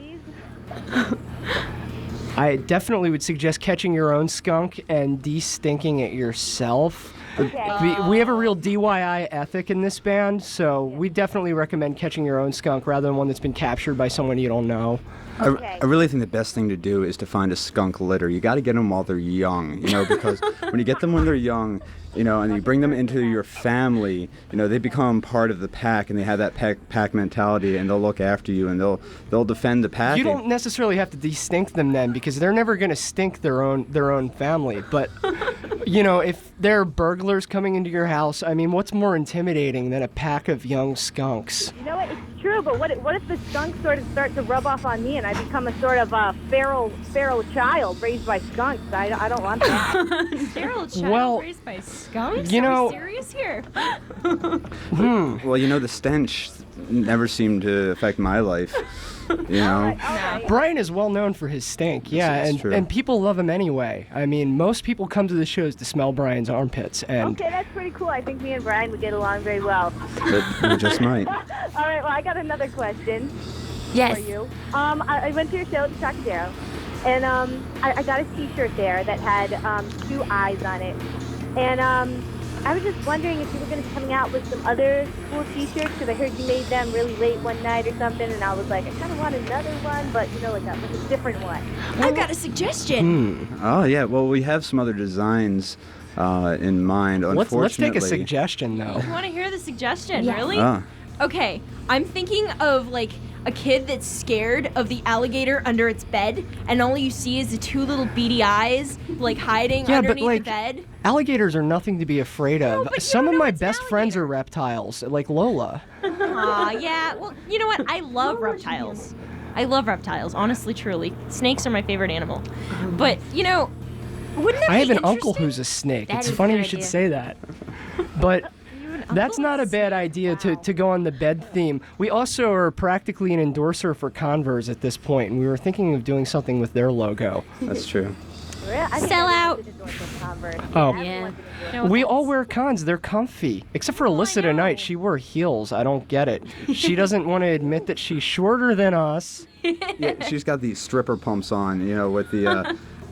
Speaker 4: I definitely would suggest catching your own skunk and de-stinking it yourself.
Speaker 13: Okay.
Speaker 4: We have a real DIY ethic in this band, so we definitely recommend catching your own skunk rather than one that's been captured by someone you don't know.
Speaker 5: I really think the best thing to do is to find a skunk litter. You got to get them while they're young, because when you get them when they're young, and you bring them into your family, they become part of the pack, and they have that pack mentality, and they'll look after you, and they'll defend the pack.
Speaker 4: You don't necessarily have to de-stink them then, because they're never going to stink their own family. But if there are burglars coming into your house, I mean, what's more intimidating than a pack of young skunks?
Speaker 13: You know what? It's true, but what if the skunks sort of start to rub off on me and I become a sort of feral child raised by skunks? I don't want that.
Speaker 2: Feral child
Speaker 4: Well,
Speaker 2: raised by skunks?
Speaker 4: you know-
Speaker 2: Are we serious here?
Speaker 5: Well, the stench never seemed to affect my life.
Speaker 4: Brian is well known for his stink, yeah,
Speaker 5: This is true.
Speaker 4: and people love him anyway. I mean, most people come to the shows to smell Brian's armpits, and
Speaker 13: Okay, that's pretty cool. I think me and Brian would get along very well.
Speaker 5: But we just might.
Speaker 13: All right, well, I got another question
Speaker 3: Yes.
Speaker 13: for you. I went to your show at the Trocadero, and I got a T-shirt there that had 2 eyes on it. And I was just wondering if you were going to be coming out with some other cool T-shirts, because I heard you made them really late one night or something, and I was like, I kind of want another one, but like a different one.
Speaker 2: I've got a suggestion.
Speaker 5: Oh, yeah. Well, we have some other designs in mind.
Speaker 4: let's
Speaker 5: Unfortunately,
Speaker 4: take a suggestion, though.
Speaker 2: You want to hear the suggestion?
Speaker 3: Yeah.
Speaker 2: Really?
Speaker 5: Ah.
Speaker 2: Okay, I'm thinking of like a kid that's scared of the alligator under its bed, and all you see is the 2 little beady eyes like hiding
Speaker 4: Yeah, but,
Speaker 2: underneath
Speaker 4: like,
Speaker 2: the bed.
Speaker 4: Alligators are nothing to be afraid of.
Speaker 2: but you
Speaker 4: Some
Speaker 2: don't
Speaker 4: of
Speaker 2: know
Speaker 4: my
Speaker 2: it's
Speaker 4: best friends are reptiles, like Lola.
Speaker 2: Aw, yeah. Well, you know what? I love reptiles. I love reptiles, honestly, truly. Snakes are my favorite animal. But, wouldn't that
Speaker 4: I have
Speaker 2: be
Speaker 4: an uncle
Speaker 2: interesting?
Speaker 4: who's a snake.
Speaker 3: That
Speaker 4: It's
Speaker 3: is a
Speaker 4: funny
Speaker 3: good
Speaker 4: you should
Speaker 3: idea.
Speaker 4: say that. But that's not a bad idea to go on the bed theme. We also are practically an endorser for Converse at this point, and we were thinking of doing something with their logo.
Speaker 5: That's true.
Speaker 13: Really? I think
Speaker 2: Sell
Speaker 13: everyone
Speaker 2: out.
Speaker 13: should endorse those Converse.
Speaker 4: Oh.
Speaker 3: Yeah.
Speaker 2: No
Speaker 4: We
Speaker 2: offense.
Speaker 4: all wear cons. They're comfy. Except for Alyssa tonight. She wore heels. I don't get it. She doesn't want to admit that she's shorter than us.
Speaker 5: Yeah, she's got these stripper pumps on,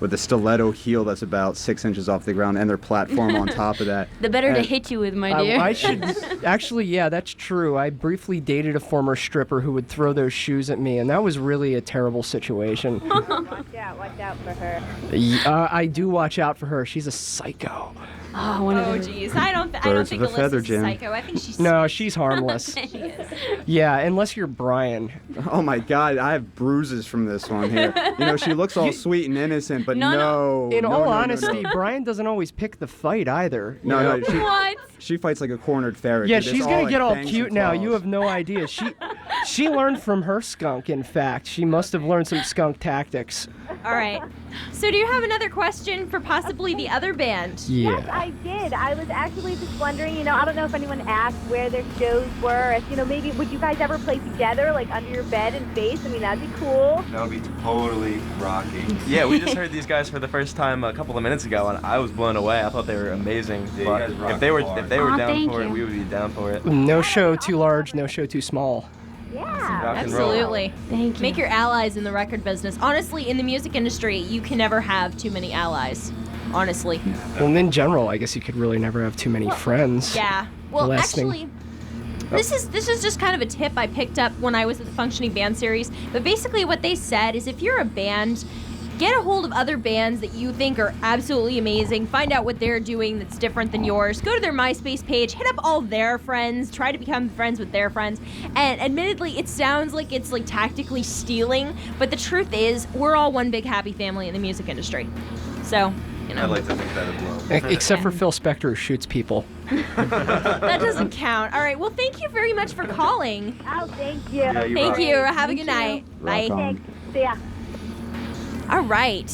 Speaker 5: with the stiletto heel that's about 6 inches off the ground and their platform on top of that.
Speaker 3: The better to
Speaker 5: And-
Speaker 3: hit you with, my dear.
Speaker 4: I should actually, yeah, that's true. I briefly dated a former stripper who would throw those shoes at me, and that was really a terrible situation.
Speaker 13: Watch out for her.
Speaker 4: I do watch out for her. She's a psycho.
Speaker 3: Oh, one of
Speaker 2: Oh,
Speaker 3: those.
Speaker 2: jeez. I don't
Speaker 5: Birds
Speaker 2: think
Speaker 5: of a feather,
Speaker 2: Alyssa's a
Speaker 5: Jim.
Speaker 2: psycho. I think she's
Speaker 4: No, she's harmless.
Speaker 2: She is.
Speaker 4: Yeah, unless you're Brian.
Speaker 5: Oh my God, I have bruises from this one here. She looks all sweet and innocent, but no.
Speaker 4: In
Speaker 5: no,
Speaker 4: all
Speaker 5: no, no,
Speaker 4: honesty,
Speaker 5: no.
Speaker 4: Brian doesn't always pick the fight either. you
Speaker 5: No,
Speaker 4: know?
Speaker 5: no,
Speaker 3: What?
Speaker 5: she fights like a cornered ferret.
Speaker 4: Yeah,
Speaker 5: dude. It's
Speaker 4: she's gonna
Speaker 5: like
Speaker 4: get all
Speaker 5: fangs
Speaker 4: cute
Speaker 5: and
Speaker 4: now.
Speaker 5: claws.
Speaker 4: You have no idea. She learned from her skunk. In fact, she must have learned some skunk tactics.
Speaker 2: All right. So do you have another question for possibly the other band?
Speaker 13: Yes, I did. I was actually just wondering, I don't know if anyone asked where their shows were. If, maybe would you guys ever play together, like under your bed and face? I mean, that'd be cool.
Speaker 11: That would be totally rocky.
Speaker 10: Yeah, we just heard these guys for the first time a couple of minutes ago, and I was blown away. I thought they were amazing.
Speaker 11: Yeah, you
Speaker 10: But
Speaker 11: guys rock
Speaker 10: if they were
Speaker 11: hard.
Speaker 10: down
Speaker 3: thank
Speaker 10: for it,
Speaker 3: you.
Speaker 10: we would be down for it.
Speaker 4: No show too large, no show too small.
Speaker 13: Yeah.
Speaker 10: Rock and roll.
Speaker 2: Absolutely.
Speaker 3: Thank you.
Speaker 2: Make your allies in the record business. Honestly, in the music industry, you can never have too many allies. Honestly.
Speaker 4: Well, in general, I guess you could really never have too many friends.
Speaker 2: Yeah. Well,
Speaker 4: Last thing-
Speaker 2: actually, this is just kind of a tip I picked up when I was at the Functioning Band Series. But basically what they said is if you're a band, get a hold of other bands that you think are absolutely amazing. Find out what they're doing that's different than yours. Go to their MySpace page, hit up all their friends, try to become friends with their friends. And admittedly, it sounds like it's like tactically stealing, but the truth is we're all one big happy family in the music industry. So,
Speaker 11: I'd like to think that as well.
Speaker 4: Except for Phil Spector, who shoots people.
Speaker 2: that doesn't count. All right. Well, thank you very much for calling.
Speaker 13: Oh, thank you.
Speaker 11: Yeah, you
Speaker 2: Thank
Speaker 11: rock.
Speaker 2: you. Have a good night. Bye.
Speaker 5: Rock on.
Speaker 13: Thanks. See ya.
Speaker 2: All right.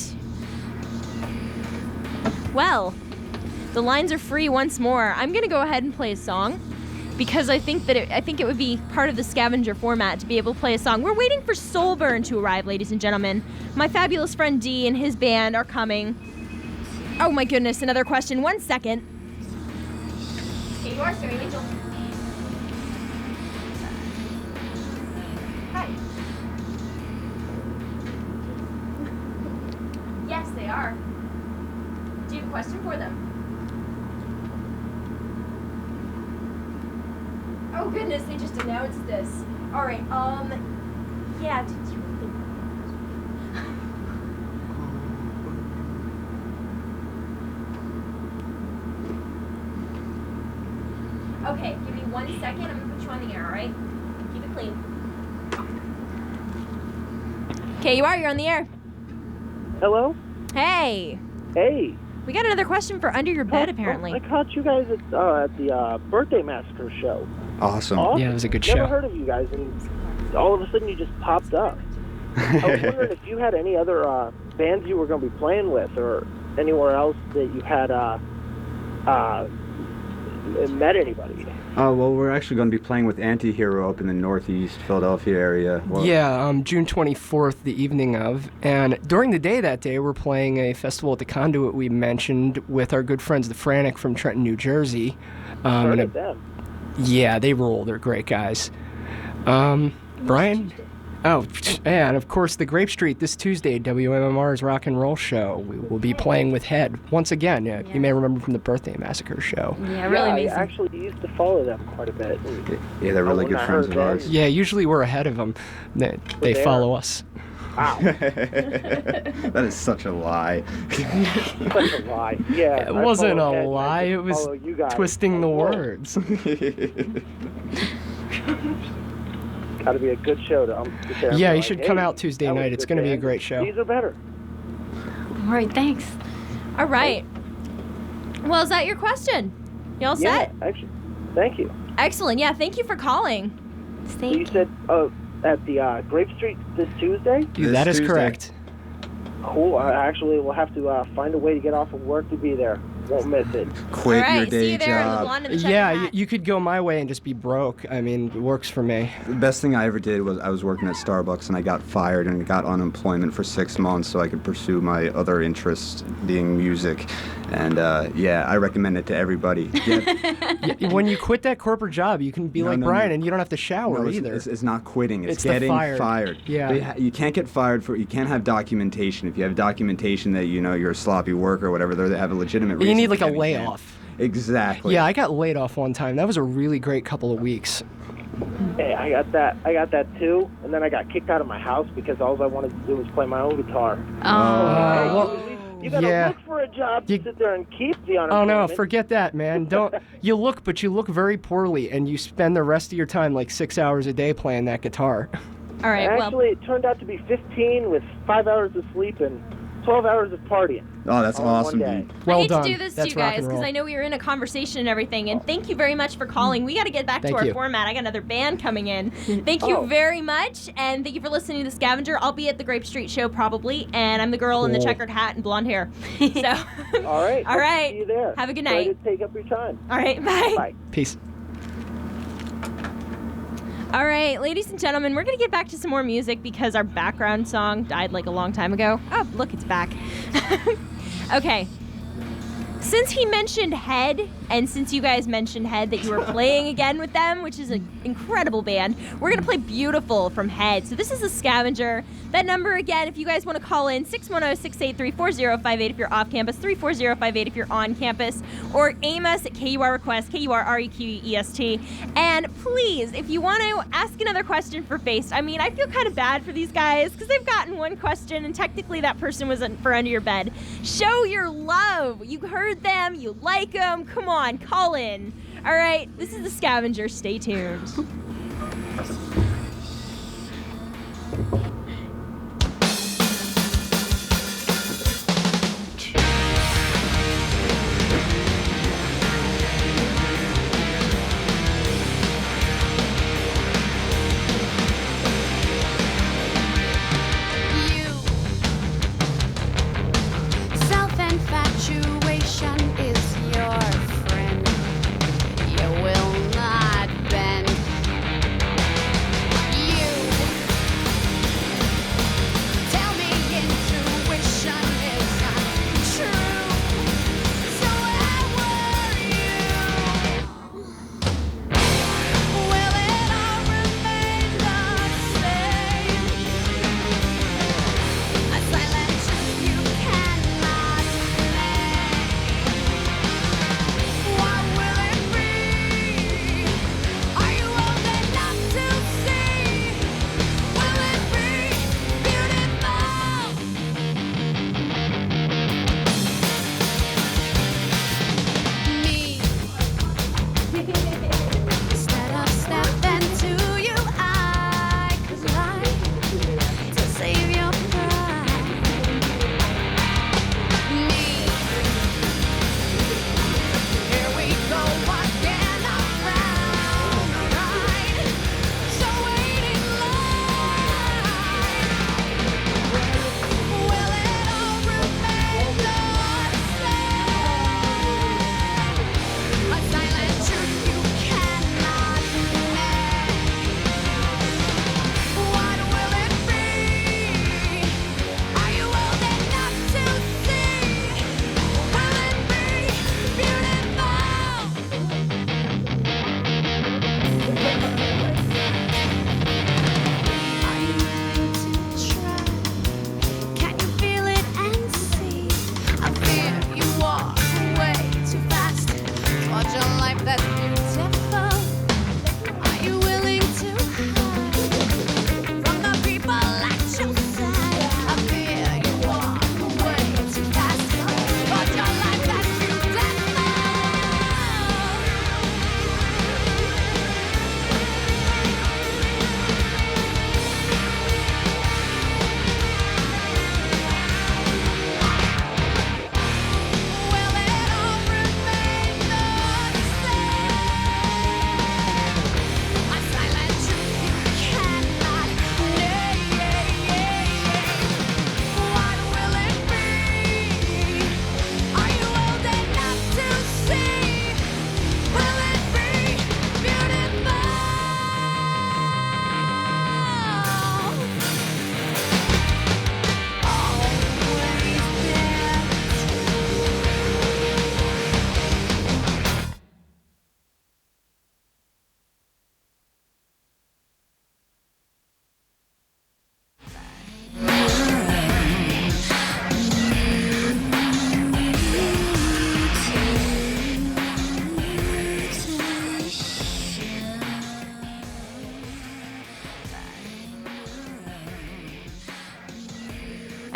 Speaker 2: Well, the lines are free once more. I'm going to go ahead and play a song. because I think it would be part of the Scavenger format to be able to play a song. We're waiting for Soulburn to arrive, ladies and gentlemen. My fabulous friend Dee and his band are coming. Oh my goodness, another question. 1 second. Here you are, Sir Angel. Hi. Yes, they are. Do you have a question for them? Oh goodness, they just announced this. All right, yeah, did you Okay, give me 1 second. I'm gonna put you on the air, all right? Keep it clean. Okay, you're on the air.
Speaker 14: Hello?
Speaker 2: Hey.
Speaker 14: Hey.
Speaker 2: We got another question for Under Your Bed, apparently.
Speaker 14: I caught you guys at the Birthday Massacre show.
Speaker 5: Awesome.
Speaker 4: Yeah, it was a good
Speaker 14: Never
Speaker 4: show.
Speaker 14: heard of you guys, and all of a sudden you just popped up. I was wondering if you had any other bands you were going to be playing with, or anywhere else that you had met anybody.
Speaker 5: Oh, well, we're actually going to be playing with Antihero up in the northeast Philadelphia area. Well,
Speaker 4: Yeah, June 24th, the evening of. And during the day that day, we're playing a festival at the Conduit we mentioned with our good friends, the Frantic from Trenton, New Jersey.
Speaker 14: Heard of them.
Speaker 4: Yeah, they rule. They're great guys. Brian? Oh, yeah, and of course, the Grape Street this Tuesday, WMMR's Rock and Roll Show. We will be playing with Head once again. Yeah. You may remember from the Birthday Massacre show.
Speaker 2: Yeah, really amazing.
Speaker 14: I actually used to follow them quite a bit.
Speaker 5: Yeah, they're really good friends of ours.
Speaker 4: Yeah, usually we're ahead of them. They
Speaker 14: there?
Speaker 4: follow us.
Speaker 14: Wow.
Speaker 5: That is such a lie.
Speaker 14: Such a lie. Yeah.
Speaker 4: It wasn't a lie. It was twisting the words.
Speaker 14: Got to be a good show to sit there and
Speaker 4: Yeah,
Speaker 14: be
Speaker 4: you
Speaker 14: like,
Speaker 4: should
Speaker 14: hey,
Speaker 4: come out Tuesday
Speaker 14: that was
Speaker 4: night.
Speaker 14: a
Speaker 4: It's
Speaker 14: good
Speaker 4: going to be a
Speaker 14: band.
Speaker 4: great show.
Speaker 14: These are better.
Speaker 3: All right, thanks.
Speaker 2: All right. Well, is that your question? You all set?
Speaker 14: Yeah, actually, thank you.
Speaker 2: Excellent. Yeah, thank you for calling.
Speaker 14: You said at the Grape Street this Tuesday?
Speaker 4: That is correct.
Speaker 14: Cool. I actually will have to find a way to get off of work to be there. Won't miss it.
Speaker 5: Quit
Speaker 2: All right,
Speaker 5: your
Speaker 2: see
Speaker 5: day
Speaker 2: you there in the
Speaker 5: job.
Speaker 2: blonde and the checkered
Speaker 4: Yeah,
Speaker 2: hat.
Speaker 4: you could go my way and just be broke. I mean, it works for me.
Speaker 5: The best thing I ever did was I was working at Starbucks and I got fired and got unemployment for 6 months so I could pursue my other interest being music. And yeah, I recommend it to everybody.
Speaker 4: Yeah, when you quit that corporate job, you can be like Brian and you don't have to shower
Speaker 5: No,
Speaker 4: either.
Speaker 5: it's not quitting. It's
Speaker 4: the
Speaker 5: getting
Speaker 4: fired. Yeah.
Speaker 5: You can't get fired for. You can't have documentation. If you have documentation that you're a sloppy worker or whatever, they have a legitimate reason.
Speaker 4: You need
Speaker 5: for
Speaker 4: like a
Speaker 5: getting you.
Speaker 4: layoff.
Speaker 5: Exactly.
Speaker 4: Yeah, I got laid off one time. That was a really great couple of weeks.
Speaker 14: Hey, I got that too, and then I got kicked out of my house because all I wanted to do was play my own guitar. You gotta
Speaker 4: yeah.
Speaker 14: look for a job to sit there and keep the
Speaker 4: Oh
Speaker 14: unemployment.
Speaker 4: no, forget that, man. Don't you look, but you look very poorly, and you spend the rest of your time like 6 hours a day playing that guitar.
Speaker 2: All right.
Speaker 14: Actually, it turned out to be 15 with 5 hours of sleep and 12 hours of partying.
Speaker 5: Oh, that's
Speaker 14: all in
Speaker 5: awesome,
Speaker 14: one day.
Speaker 5: dude.
Speaker 4: Well
Speaker 2: I hate
Speaker 4: done.
Speaker 2: to do this
Speaker 4: That's
Speaker 2: to you
Speaker 4: rock
Speaker 2: guys
Speaker 4: and
Speaker 2: because
Speaker 4: roll.
Speaker 2: I know we were in a conversation and everything, and thank you very much for calling. We got to get back to
Speaker 4: Thank
Speaker 2: our
Speaker 4: you.
Speaker 2: format. I got another band coming in. Thank you very much, and thank you for listening to The Scavenger. I'll be at the Grape Street show probably, and I'm the girl in the
Speaker 4: Cool.
Speaker 2: checkered hat and blonde hair. So,
Speaker 14: All right.
Speaker 2: all right.
Speaker 14: See you there.
Speaker 2: Have a good
Speaker 14: Sorry
Speaker 2: night.
Speaker 14: to take up your time.
Speaker 2: All right, bye.
Speaker 14: Bye.
Speaker 4: Peace.
Speaker 2: All right, ladies and gentlemen, we're going to get back to some more music because our background song died like a long time ago. Oh, look, it's back. Okay. Since he mentioned Head, and since you guys mentioned Head that you were playing again with them, which is an incredible band, we're going to play Beautiful from Head. So this is a Scavenger. That number again, if you guys want to call in, 610-683-4058 if you're off campus, 34058 if you're on campus, or aim us at KUR Request, KURREQEST. And please, if you want to ask another question for Faced, I mean, I feel kind of bad for these guys because they've gotten one question and technically that person was for Under Your Bed. Show your love. You heard them, you like them, come on, call in. All right, this is the Scavenger. Stay tuned.
Speaker 7: Self-infatuation is your friend. You will not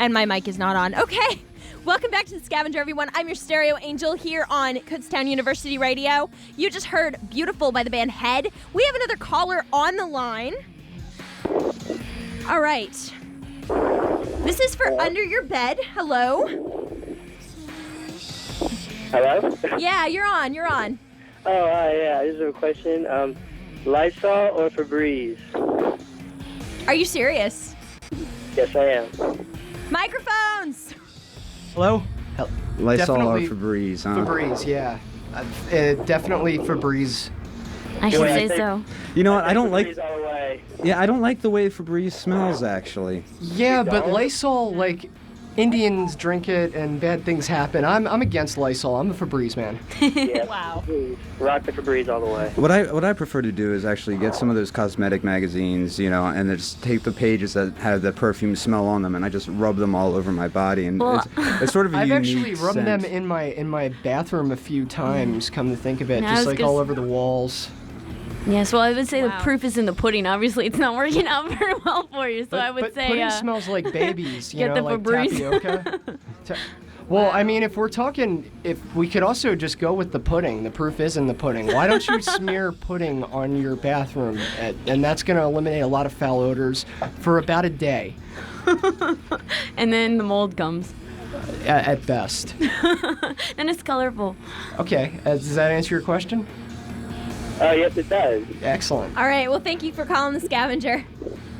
Speaker 2: And my mic is not on. Okay. Welcome back to the Scavenger, everyone. I'm your stereo angel here on Kutztown University Radio. You just heard Beautiful by the band Head. We have another caller on the line. All right. This is for Under Your Bed. Hello.
Speaker 15: Hello?
Speaker 2: Yeah, you're on.
Speaker 15: Oh, yeah, this is a question. Lysol or Febreze?
Speaker 2: Are you serious?
Speaker 15: Yes, I am.
Speaker 2: Microphones!
Speaker 4: Hello?
Speaker 5: Lysol or
Speaker 4: Definitely
Speaker 5: Febreze, huh?
Speaker 4: Febreze, yeah. Definitely Febreze.
Speaker 3: I should say so.
Speaker 5: You know what? I don't like.
Speaker 15: Febreze all the way.
Speaker 5: Yeah, I don't like the way Febreze smells. Actually.
Speaker 4: Yeah, but Lysol, like, Indians drink it and bad things happen. I'm against Lysol. I'm a Febreze man.
Speaker 15: Yeah,
Speaker 2: Wow.
Speaker 15: Febreze. Rock the Febreze all the way.
Speaker 5: What I prefer to do is actually get some of those cosmetic magazines, you know, and then just take the pages that have the perfume smell on them, and I just rub them all over my body, and it's sort of a
Speaker 4: I've
Speaker 5: unique
Speaker 4: actually rubbed
Speaker 5: scent.
Speaker 4: them in my bathroom a few times. Come to think of it,
Speaker 3: Yeah, I
Speaker 4: just
Speaker 3: was
Speaker 4: like
Speaker 3: gonna
Speaker 4: all
Speaker 3: s-
Speaker 4: over the walls.
Speaker 3: Yes, well, I would say
Speaker 2: Wow.
Speaker 3: the proof is in the pudding. Obviously, it's not working out very well for you, so I would
Speaker 4: but
Speaker 3: say
Speaker 4: pudding smells like babies, you
Speaker 3: get
Speaker 4: know,
Speaker 3: the
Speaker 4: like
Speaker 3: Febreze.
Speaker 4: tapioca. Well, I mean, if we could also just go with the pudding. The proof is in the pudding. Why don't you smear pudding on your bathroom, and that's going to eliminate a lot of foul odors for about a day,
Speaker 3: and then the mold comes.
Speaker 4: at best.
Speaker 3: And it's colorful.
Speaker 4: Okay, does that answer your question?
Speaker 15: Yes, it does.
Speaker 4: Excellent.
Speaker 2: All right. Well, thank you for calling the Scavenger.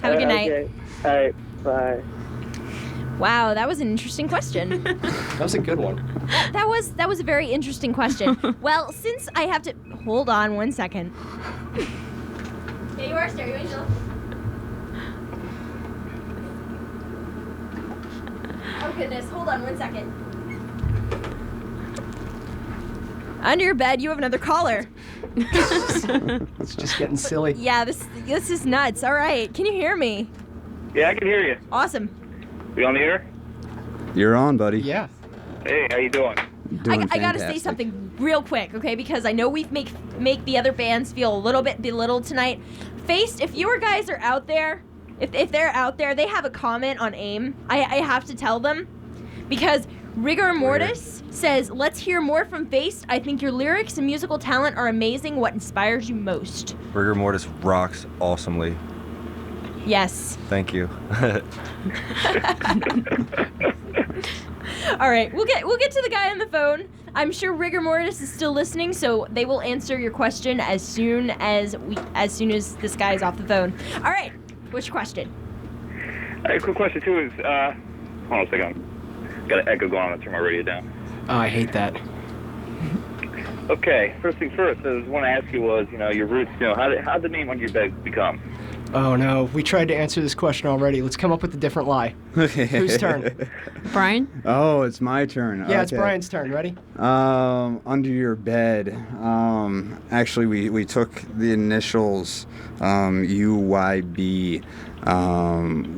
Speaker 2: Have a good night.
Speaker 15: Okay. All right, bye.
Speaker 2: Wow, that was an interesting question.
Speaker 4: That was a good one.
Speaker 2: That was a very interesting question. Well, since I have to hold on 1 second. There you are, Stereo Angel. Oh goodness, hold on 1 second. Under your bed, you have another caller.
Speaker 4: It's just getting silly.
Speaker 2: Yeah, this is nuts. All right, can you hear me?
Speaker 16: Yeah, I can hear you.
Speaker 2: Awesome.
Speaker 16: You on the air?
Speaker 5: You're on, buddy.
Speaker 4: Yeah.
Speaker 16: Hey, how you doing?
Speaker 2: I gotta say something real quick, okay? Because I know we make the other bands feel a little bit belittled tonight. Faced, if your guys are out there, if they're out there, they have a comment on AIM. I have to tell them, because Rigor Mortis says, "Let's hear more from Faced. I think your lyrics and musical talent are amazing. What inspires you most?"
Speaker 9: Rigor Mortis rocks awesomely.
Speaker 2: Yes.
Speaker 9: Thank you.
Speaker 2: All right, we'll get to the guy on the phone. I'm sure Rigor Mortis is still listening, so they will answer your question as soon as this guy is off the phone. All right, which question?
Speaker 16: Hey, quick question too is, hold on a second. Got an echo going on. I'll turn my radio down.
Speaker 4: Oh, I hate that.
Speaker 16: Okay, first thing first, I was want to ask you was, your roots. How did the name Under Your Bed become?
Speaker 4: Oh no, we tried to answer this question already. Let's come up with a different lie. Whose turn?
Speaker 3: Brian?
Speaker 5: Oh, it's my turn.
Speaker 4: Yeah, it's
Speaker 5: Okay.
Speaker 4: Brian's turn. Ready?
Speaker 5: Under Your Bed. Actually, we took the initials UYB,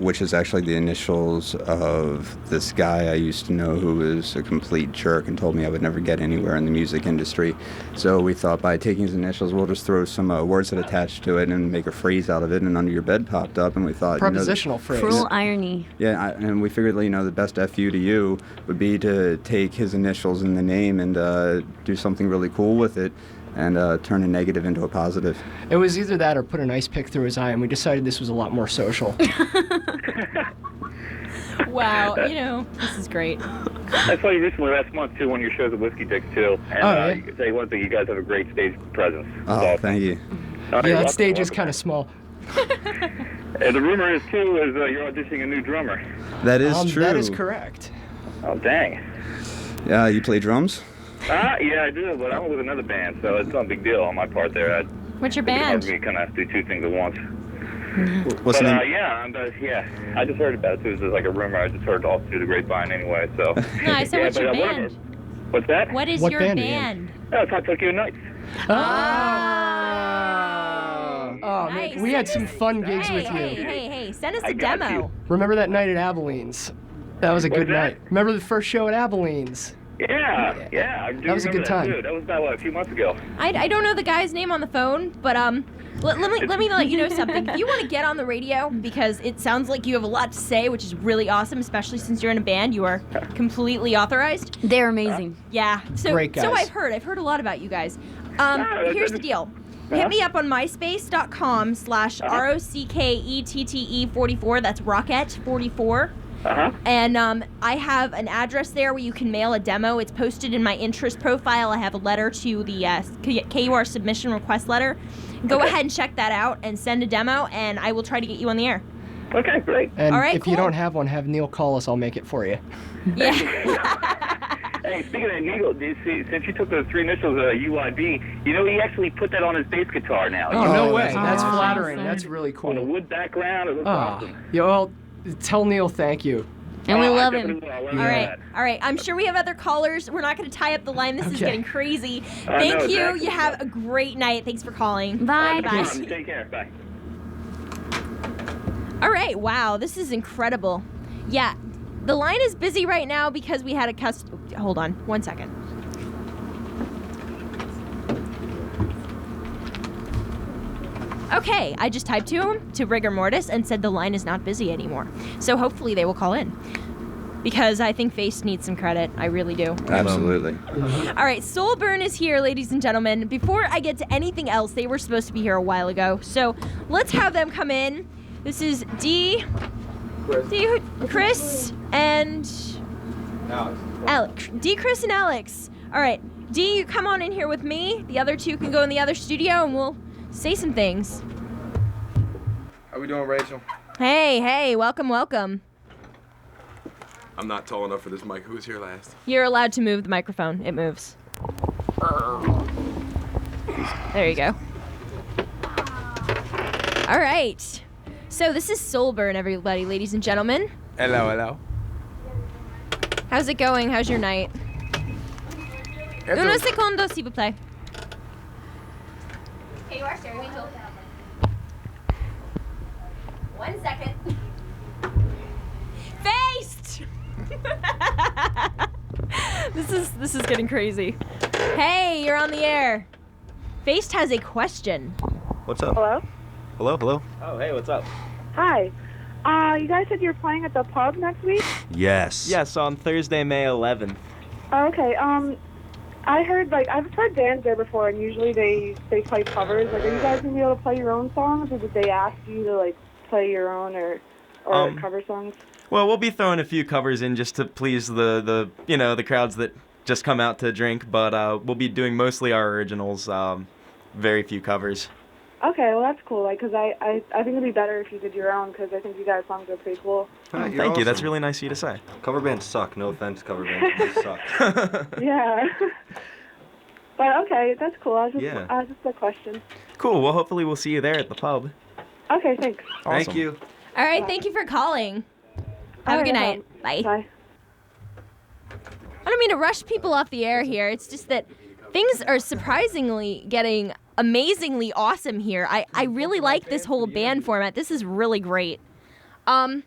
Speaker 5: which is actually the initials of this guy I used to know who was a complete jerk and told me I would never get anywhere in the music industry. So we thought by taking his initials, we'll just throw some words that attach to it and make a phrase out of it. And Under Your Bed popped up, and we thought
Speaker 4: Prepositional phrase.
Speaker 3: Cruel irony.
Speaker 5: Yeah, and we figured, the best FU to you would be to take his initials in the name and do something really cool with it and turn a negative into a positive.
Speaker 4: It was either that or put an ice pick through his eye, and we decided this was a lot more social.
Speaker 2: Wow, this is great.
Speaker 16: I saw you recently last month too, one of your shows at Whiskey Dick too. And
Speaker 4: yeah?
Speaker 16: I tell you one thing, you guys have a great stage presence.
Speaker 5: Oh, thank you.
Speaker 4: Yeah, that stage is kind of small.
Speaker 16: And the rumor is too is you're auditioning a new drummer.
Speaker 5: That is true.
Speaker 4: That is correct.
Speaker 16: Oh dang.
Speaker 5: Yeah, you play drums?
Speaker 16: Yeah, I do, but I'm with another band, so it's not a big deal on my part there.
Speaker 2: What's your
Speaker 16: It's hard
Speaker 2: band?
Speaker 16: for me to kind of do two things at once.
Speaker 5: What's
Speaker 16: but
Speaker 5: the name?
Speaker 16: yeah, I just heard about it too. It's like a rumor. I just heard all through the grapevine anyway. So.
Speaker 2: No, I said, what's your
Speaker 16: but,
Speaker 2: band?
Speaker 16: What's that?
Speaker 2: What is
Speaker 4: What
Speaker 2: your
Speaker 4: band are you in?
Speaker 2: band?
Speaker 16: Oh, it's Hot Tokyo Nights.
Speaker 4: Oh,
Speaker 2: Nice.
Speaker 4: man, we had some fun gigs with you.
Speaker 2: Hey, send us
Speaker 16: I
Speaker 2: a
Speaker 16: got
Speaker 2: demo.
Speaker 16: you.
Speaker 4: Remember that night at Abilene's? That was a
Speaker 16: What
Speaker 4: good
Speaker 16: was that?
Speaker 4: night. Remember the first show at Abilene's?
Speaker 16: Yeah. I do
Speaker 4: That was a
Speaker 16: remember
Speaker 4: good time.
Speaker 16: Too. That was about, a few months ago.
Speaker 2: I don't know the guy's name on the phone, but let me let you know something. If you want to get on the radio, because it sounds like you have a lot to say, which is really awesome, especially since you're in a band, you are completely authorized.
Speaker 3: They're amazing.
Speaker 2: Yeah. So
Speaker 4: Great guys.
Speaker 2: so I've heard a lot about you guys. Here's the deal. Hit me up on myspace.com/ROCKETTE44. That's Rockette44. And I have an address there where you can mail a demo. It's posted in my interest profile. I have a letter to the KUR submission request letter. Go ahead and check that out and send a demo, and I will try to get you on the air.
Speaker 16: Okay, great.
Speaker 4: And
Speaker 2: All right,
Speaker 4: if you don't have one, have Neil call us. I'll make it for you.
Speaker 2: Yeah.
Speaker 16: Hey, speaking of Neil, since you took those three initials, UIB, he actually put that on his bass guitar now.
Speaker 4: Oh, no way.
Speaker 3: awesome.
Speaker 4: That's flattering. That's really
Speaker 16: On a
Speaker 4: cool.
Speaker 16: wood background, it looks awesome.
Speaker 4: Well, tell Neil thank you.
Speaker 3: And we love
Speaker 16: I
Speaker 3: him.
Speaker 16: definitely will. I love
Speaker 2: All
Speaker 16: that.
Speaker 2: right. I'm sure we have other callers. We're not going to tie up the line. This is
Speaker 4: Okay.
Speaker 2: getting crazy.
Speaker 16: I
Speaker 2: Thank
Speaker 16: know,
Speaker 2: you.
Speaker 16: exactly.
Speaker 2: You have a great night. Thanks for calling.
Speaker 3: Bye.
Speaker 16: No problem. Take care. Bye.
Speaker 2: All right. Wow. This is incredible. Yeah. The line is busy right now because we had a Hold on. 1 second. Okay. I just typed to him, to Rigor Mortis, and said the line is not busy anymore. So hopefully they will call in. Because I think Face needs some credit. I really do.
Speaker 5: Absolutely.
Speaker 2: All right, Soulburn is here, ladies and gentlemen. Before I get to anything else, they were supposed to be here a while ago. So let's have them come in. This is Chris, and Alex. Chris, and Alex. All right, D, you come on in here with me. The other two can go in the other studio, and we'll say some things.
Speaker 17: How we doing, Rachel?
Speaker 2: Hey, welcome.
Speaker 17: I'm not tall enough for this mic. Who was here last?
Speaker 2: You're allowed to move the microphone. It moves. There you go. All right. So this is Soulburn, everybody, ladies and gentlemen.
Speaker 17: Hello.
Speaker 2: How's it going? How's your night? Uno secondo, s'il vous plaît. Okay, you are staring me. 1 second. Faced! This is getting crazy. Hey, you're on the air. Faced has a question.
Speaker 9: What's up?
Speaker 13: Hello?
Speaker 9: Hello?
Speaker 10: Oh, hey, what's up?
Speaker 13: Hi. You guys said you're playing at the pub next week?
Speaker 9: Yes.
Speaker 10: Yes, on Thursday, May 11th.
Speaker 13: Oh, okay. I heard, I've heard bands there before, and usually they play covers. Are you guys going to be able to play your own songs, or did they ask you to, play your own or cover songs?
Speaker 10: Well, we'll be throwing a few covers in just to please the crowds that just come out to drink, but we'll be doing mostly our originals, very few covers.
Speaker 13: Okay, well, that's cool, because I think it'd be better if you did your own, because I think you guys' songs are pretty cool.
Speaker 10: Thank you, that's really nice of you to say.
Speaker 9: Cover bands suck. No offense, cover bands. They suck.
Speaker 13: Yeah. But, okay, that's cool. I was
Speaker 10: Yeah.
Speaker 13: just a question.
Speaker 10: Cool, well, hopefully we'll see you there at the pub.
Speaker 13: Okay, thanks.
Speaker 10: Awesome.
Speaker 9: Thank you.
Speaker 2: All right, thank you for calling. Have a good night. Bye.
Speaker 13: Bye.
Speaker 2: I don't mean to rush people off the air here. It's just that things are surprisingly getting amazingly awesome here. I really like this whole band format. This is really great. All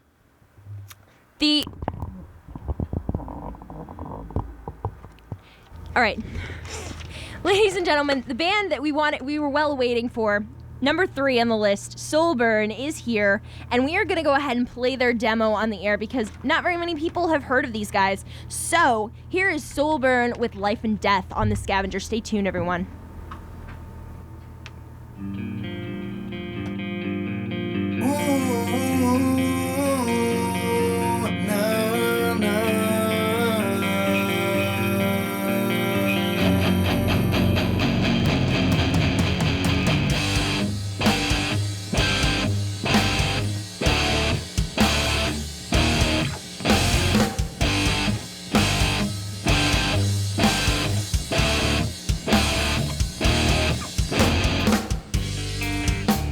Speaker 2: right. Ladies and gentlemen, the band that we were well waiting for, number 3 on the list, Soulburn, is here, and we are going to go ahead and play their demo on the air because not very many people have heard of these guys. So, here is Soulburn with Life and Death on the Scavenger. Stay tuned, everyone.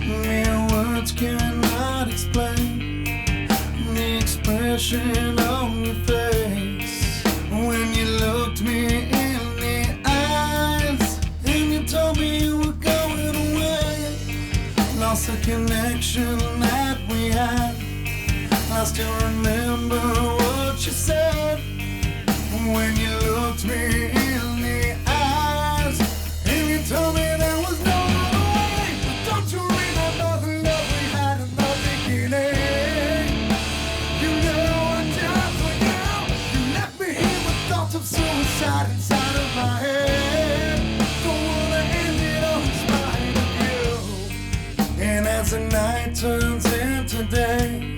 Speaker 12: Mere words cannot explain the expression on your face when you looked me in the eyes and you told me you were going away. Lost the connection that we had. I still remember what you said when you looked me turns into day.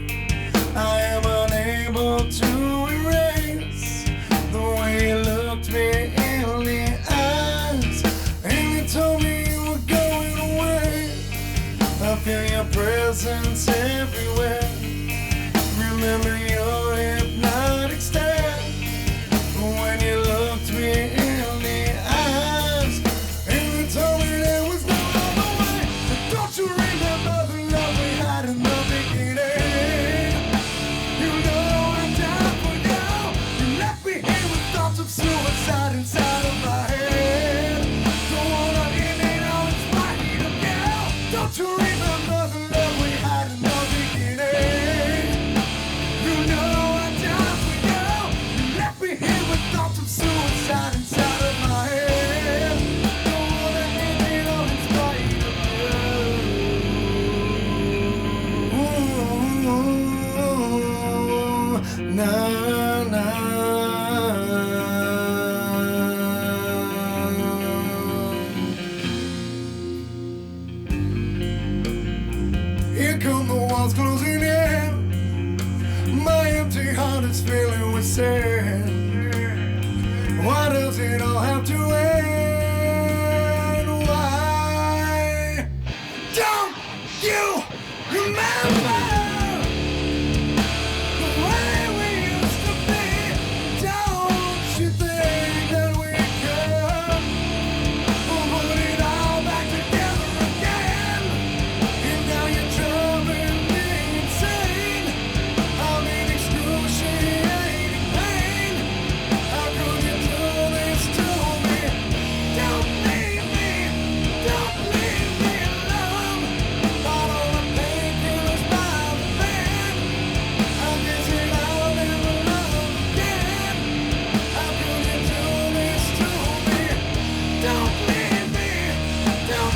Speaker 12: I am unable to erase the way you looked me in the eyes, and you told me you were going away. I feel your presence everywhere. Remember your hypnotic stare when you looked me in the eyes, and you told me there was no other way. But don't you remember the love we had in the beginning? You know I died for you. You left me here with thoughts of suicide inside of my head. Don't wanna end it all in spite of you. Don't you remember the love we had in the beginning? You know I died for you. You left me here with thoughts of suicide inside of my head. Don't wanna end it all in spite of you. Ooh, nah, nah. Here come the walls closing in. My empty heart is filling with sand. Why does it all have to end? Why don't you remember the way we used to be? Don't you think that we could put it all back together again? And now you're driving me insane. I'm in excruciating pain. How could you do this to me? Don't leave me alone. Bought all the painkillers by the van. I guess that I'll never love again. How could you do this to me? Don't leave me alone. All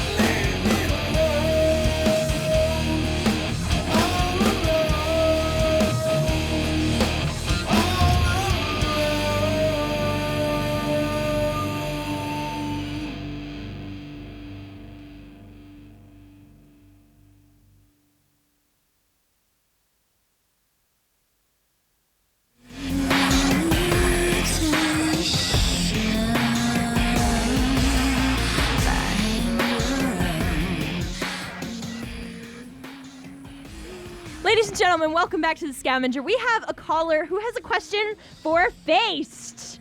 Speaker 2: Ladies and gentlemen, welcome back to the Scavenger. We have a caller who has a question for Faced.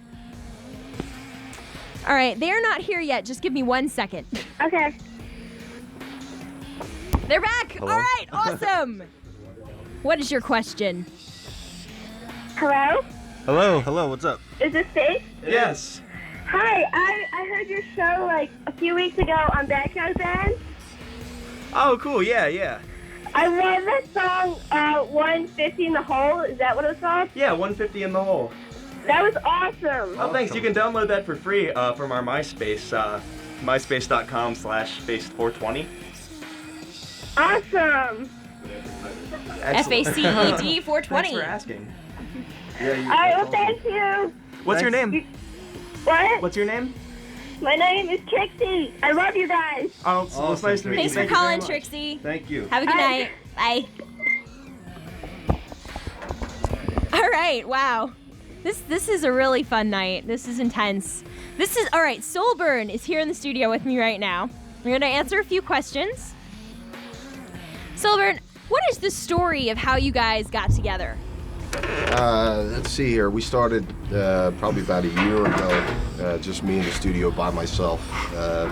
Speaker 2: All right, they're not here yet. Just give me 1 second.
Speaker 13: Okay.
Speaker 2: They're back.
Speaker 9: Hello?
Speaker 2: All right, awesome. What is your question?
Speaker 13: Hello?
Speaker 9: Hello, what's up?
Speaker 13: Is this Faith?
Speaker 10: Yes.
Speaker 13: Hi, I heard your show like a few weeks ago on Background Band.
Speaker 10: Oh, cool. Yeah.
Speaker 13: I love that song, 150 in the Hole. Is that what it was called?
Speaker 10: Yeah, 150 in the hole.
Speaker 13: That was awesome.
Speaker 10: Oh, thanks. You can download that for free from our MySpace, myspace.com/faced420.
Speaker 13: Awesome.
Speaker 2: FACED 420.
Speaker 10: Thanks for asking. Yeah,
Speaker 13: All right, well, thank you.
Speaker 10: What's your name?
Speaker 13: What?
Speaker 10: What's your name?
Speaker 13: My name is Trixie. I love you guys.
Speaker 10: Oh, it's nice to meet you.
Speaker 2: Thanks for
Speaker 10: Thank you
Speaker 2: calling,
Speaker 10: very much.
Speaker 2: Trixie.
Speaker 10: Thank you.
Speaker 2: Have a good
Speaker 13: Bye.
Speaker 2: night. Bye. All right, wow. This is a really fun night. This is intense. All right, Soulburn is here in the studio with me right now. We're going to answer a few questions. Soulburn, what is the story of how you guys got together?
Speaker 18: Let's see here. We started probably about a year ago, just me in the studio by myself. A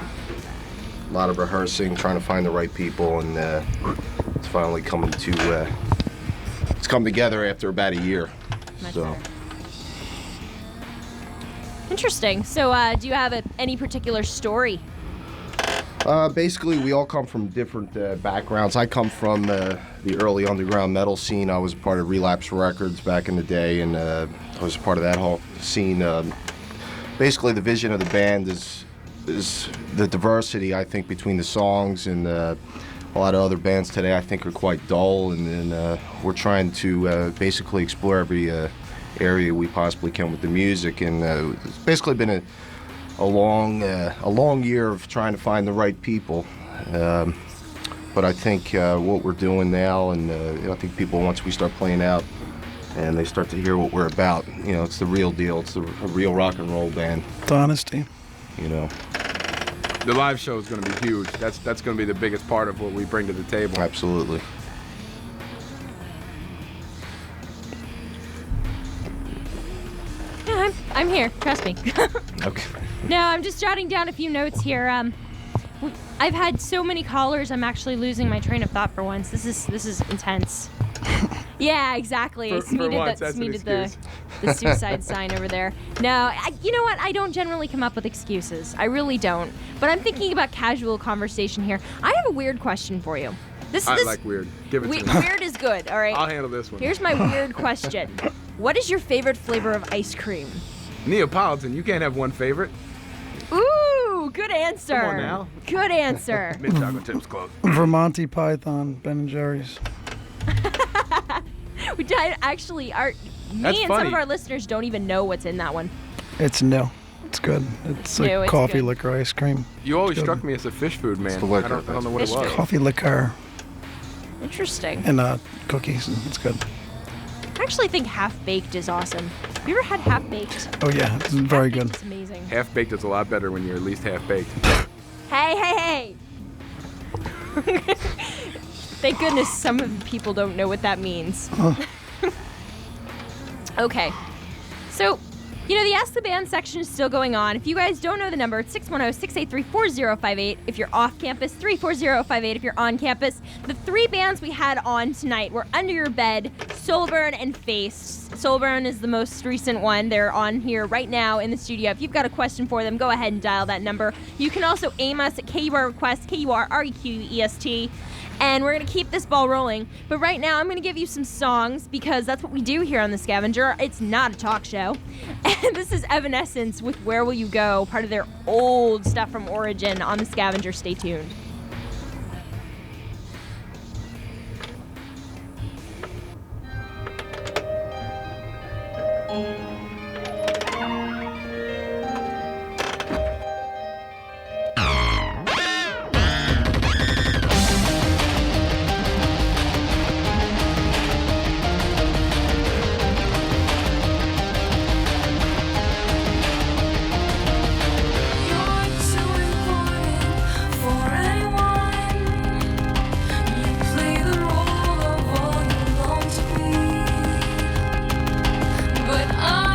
Speaker 18: lot of rehearsing, trying to find the right people, and it's finally coming to. It's come together after about a year. So.
Speaker 2: Interesting. So, do you have any particular story?
Speaker 18: Basically, we all come from different backgrounds. I come from the early underground metal scene. I was part of Relapse Records back in the day, and I was part of that whole scene. Basically, the vision of the band is the diversity, I think, between the songs, and a lot of other bands today, I think, are quite dull, and we're trying to basically explore every area we possibly can with the music, and it's basically been a long year of trying to find the right people. But But I think what we're doing now, and I think people, once we start playing out and they start to hear what we're about, it's the real deal. It's a real rock and roll band.
Speaker 19: It's honesty.
Speaker 17: The live show is going to be huge. That's going to be the biggest part of what we bring to the table.
Speaker 18: Absolutely.
Speaker 2: Yeah, I'm here. Trust me.
Speaker 18: Okay.
Speaker 2: No, I'm just jotting down a few notes here. I've had so many callers. I'm actually losing my train of thought for once. This is intense. Yeah, exactly.
Speaker 17: For once, that's an
Speaker 2: the suicide sign over there. No, you know what? I don't generally come up with excuses. I really don't. But I'm thinking about casual conversation here. I have a weird question for you.
Speaker 17: I like weird. Give it to me.
Speaker 2: Weird is good, all right?
Speaker 17: I'll handle this one.
Speaker 2: Here's my weird question. What is your favorite flavor of ice cream?
Speaker 17: Neapolitan. You can't have one favorite.
Speaker 2: Ooh, good answer.
Speaker 17: Come on now.
Speaker 2: Good answer.
Speaker 17: Mint chocolate chips close.
Speaker 19: Vermonti Python, Ben and Jerry's.
Speaker 2: Me and some of our listeners don't even know what's in that one.
Speaker 19: It's new. It's good. It's like
Speaker 2: It's
Speaker 19: coffee
Speaker 2: good.
Speaker 19: liquor ice cream.
Speaker 17: You always struck me as a fish food man.
Speaker 18: It's the liquor,
Speaker 17: I don't know what it
Speaker 2: Fish
Speaker 17: was.
Speaker 2: food.
Speaker 19: Coffee liquor
Speaker 2: Interesting.
Speaker 19: and cookies. It's good.
Speaker 2: I actually think half-baked is awesome. Have you ever had half-baked?
Speaker 19: Oh yeah, it's very good.
Speaker 2: It's amazing.
Speaker 17: Half baked is a lot better when you're at least half baked.
Speaker 2: Hey. Thank goodness some of the people don't know what that means. Okay. So, the Ask the Band section is still going on. If you guys don't know the number, it's 610-683-4058 if you're off campus, 34058 if you're on campus. The three bands we had on tonight were Under Your Bed, Soulburn, and Face. Soulburn is the most recent one. They're on here right now in the studio. If you've got a question for them, go ahead and dial that number. You can also aim us at KUR Request, KURREQEST. And we're going to keep this ball rolling. But right now, I'm going to give you some songs because that's what we do here on The Scavenger. It's not a talk show. And this is Evanescence with Where Will You Go, part of their old stuff from Origin on The Scavenger. Stay tuned.
Speaker 7: But I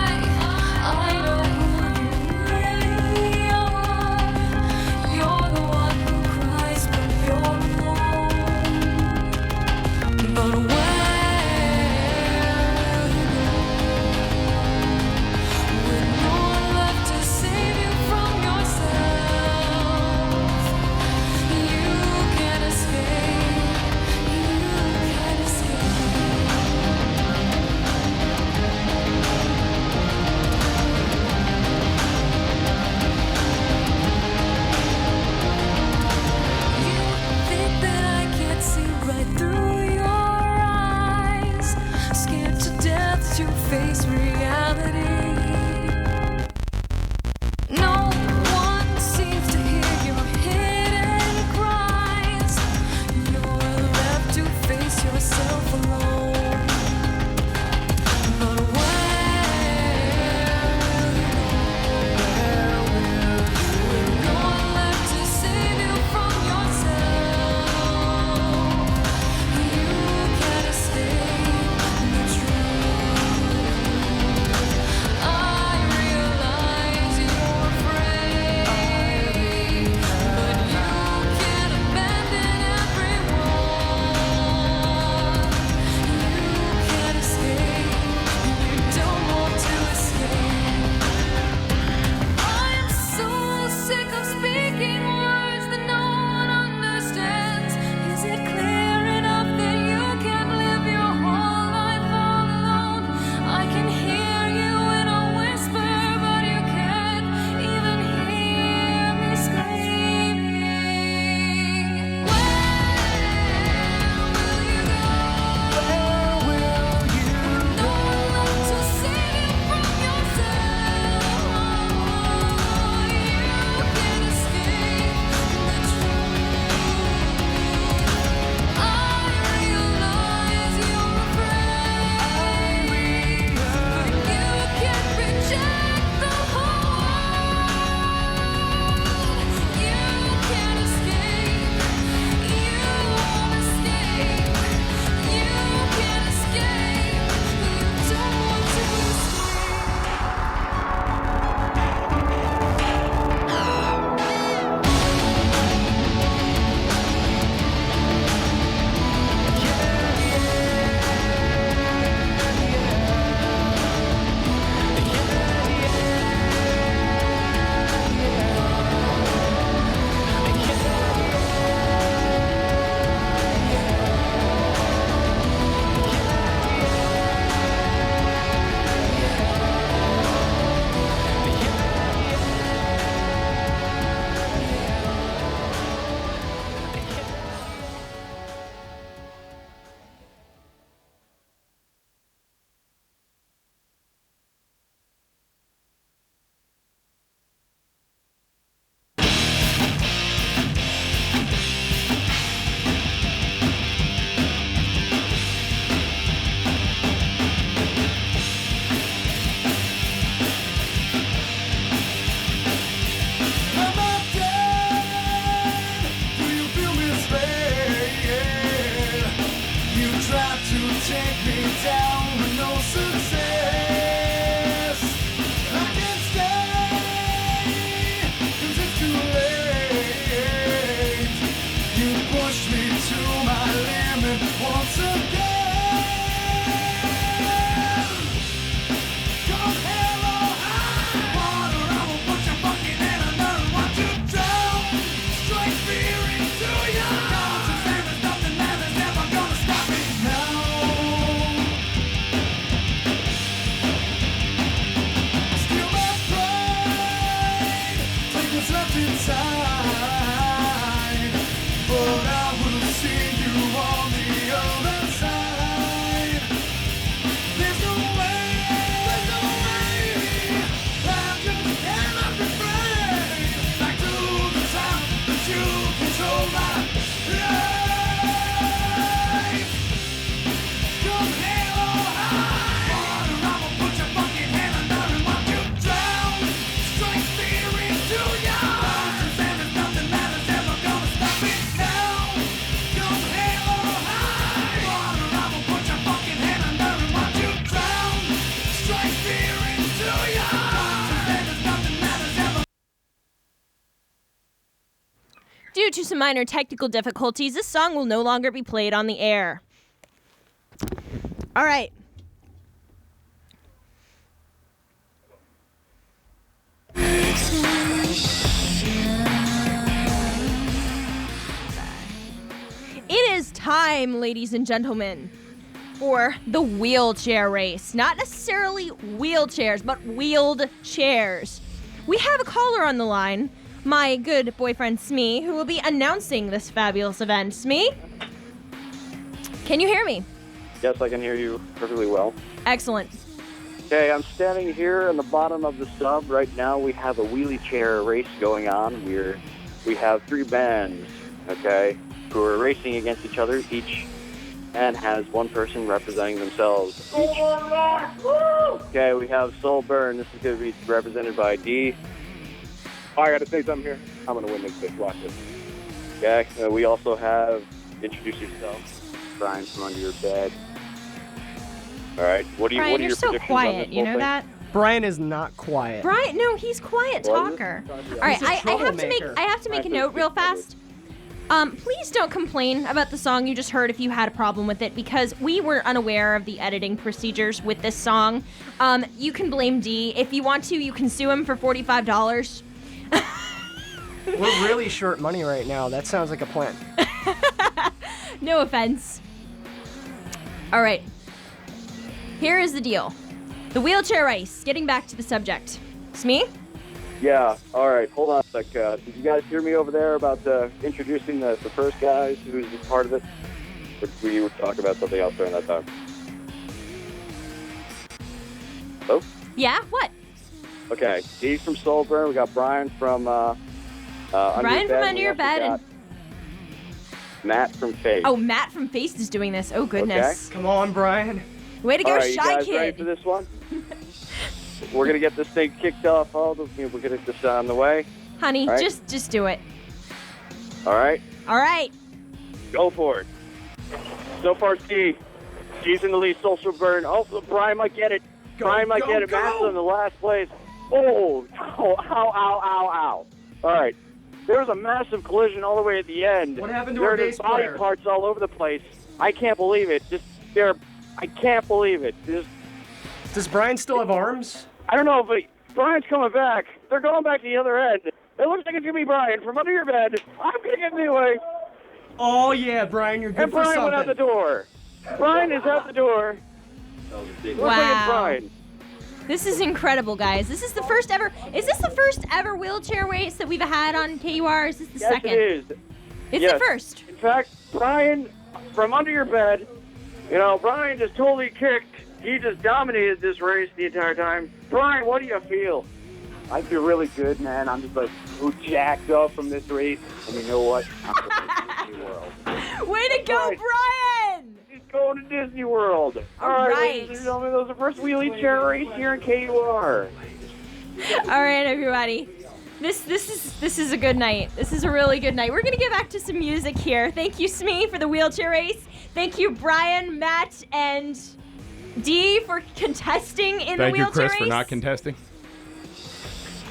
Speaker 12: side, but I will see you on the other side. There's no way, I just cannot refrain. Back to the time that you control my life. Come hell or high water, I'ma put your fucking hand under and watch you drown. Strike fear into your heart, and there's nothing that is ever gonna stop it now. Come hell or high water, I'ma put your fucking hand under and watch you drown. Strike fear into your heart, and there's nothing that is ever.
Speaker 2: Due to some minor technical difficulties, this song will no longer be played on the air. All right. It is time, ladies and gentlemen, for the wheelchair race. Not necessarily wheelchairs, but wheeled chairs. We have a caller on the line, my good boyfriend Smee, who will be announcing this fabulous event. Smee? Can you hear me?
Speaker 20: Yes, I can hear you perfectly well.
Speaker 2: Excellent.
Speaker 20: Okay, I'm standing here in the bottom of the sub. Right now we have a wheelie chair race going on. We have 3 bands, okay, who are racing against each other. Each band has one person representing themselves. Okay, we have Soulburn. This is going to be represented by D.
Speaker 21: Oh, I gotta say something here. I'm gonna win this bitch. Watch this.
Speaker 20: Okay, we also have Introduce Yourself, Brian from Under Your Bed. All right, what are
Speaker 2: Brian,
Speaker 20: your
Speaker 2: you're so
Speaker 20: predictions on
Speaker 2: quiet,
Speaker 20: this
Speaker 2: you
Speaker 20: whole
Speaker 2: know
Speaker 20: thing?
Speaker 2: that?
Speaker 4: Brian is not quiet.
Speaker 2: Brian, no, he's quiet talker. All right,
Speaker 4: He's a
Speaker 2: I have to make
Speaker 4: troublemaker.
Speaker 2: a note real fast. Please don't complain about the song you just heard if you had a problem with it, because we were unaware of the editing procedures with this song. You can blame D. If you want to, you can sue him for $45.
Speaker 4: We're really short money right now. That sounds like a plan.
Speaker 2: No offense. All right. Here is the deal. The wheelchair race. Getting back to the subject. Smee?
Speaker 20: Yeah, all right, hold on a sec. Did you guys hear me over there about introducing the first guys who's a part of it? Or we were talking about something else during that time. Hello?
Speaker 2: Yeah, what?
Speaker 20: Okay, Dee from Soulburn. We got Brian from
Speaker 2: Brian from Under Your Bed and
Speaker 20: Matt from Face.
Speaker 2: oh, Matt from Face is doing this. Oh goodness.
Speaker 4: Come on, Brian.
Speaker 2: Way to go,
Speaker 20: all right,
Speaker 2: Shy
Speaker 20: you guys
Speaker 2: Kid.
Speaker 20: ready for this one? We're gonna get this thing kicked off. We're gonna get this on the way.
Speaker 2: Honey,
Speaker 20: All right.
Speaker 2: just do it.
Speaker 20: All right,
Speaker 2: All right.
Speaker 20: go for it. So far, Steve. She's in the lead. Soulburn. Also, Brian might get it. Brian might get it. Matt's in the last place. Oh, ow, ow. All right. There was a massive collision all the way at the end.
Speaker 4: What happened to our
Speaker 20: There are
Speaker 4: bass
Speaker 20: body
Speaker 4: player?
Speaker 20: parts all over the place. I can't believe it. I can't believe it.
Speaker 4: Does Brian still have arms?
Speaker 20: I don't know, but Brian's coming back. They're going back to the other end. It looks like it's going to be Brian from Under Your Bed. I'm going to get anyway.
Speaker 4: Oh, yeah, Brian, you're good
Speaker 20: And
Speaker 4: for
Speaker 20: Brian
Speaker 4: something.
Speaker 20: went out the door. Brian is out the door. Looks like it's
Speaker 2: Wow.
Speaker 20: Brian.
Speaker 2: This is incredible, guys. This is the first ever. Is this the first ever wheelchair race that we've had on KUR? Or is this the
Speaker 20: Yes,
Speaker 2: second?
Speaker 20: it is.
Speaker 2: It's
Speaker 20: Yes.
Speaker 2: the first.
Speaker 20: In fact, Brian from Under Your Bed, Brian just totally kicked. He just dominated this race the entire time. Brian, what do you feel?
Speaker 21: I feel really good, man. I'm just like so jacked up from this race. And you know what? I'm going to Disney World.
Speaker 2: Way to go, Brian!
Speaker 20: He's going to Disney World.
Speaker 2: All
Speaker 20: right,
Speaker 2: right.
Speaker 20: ladies and gentlemen, that was the first wheelie chair race here in KUR.
Speaker 2: All right, everybody. This is a good night. This is a really good night. We're gonna get back to some music here. Thank you, Smee, for the wheelchair race. Thank you, Brian, Matt, and Dee for contesting in the
Speaker 17: Thank you,
Speaker 2: wheelchair
Speaker 17: Chris,
Speaker 2: race.
Speaker 17: for not contesting.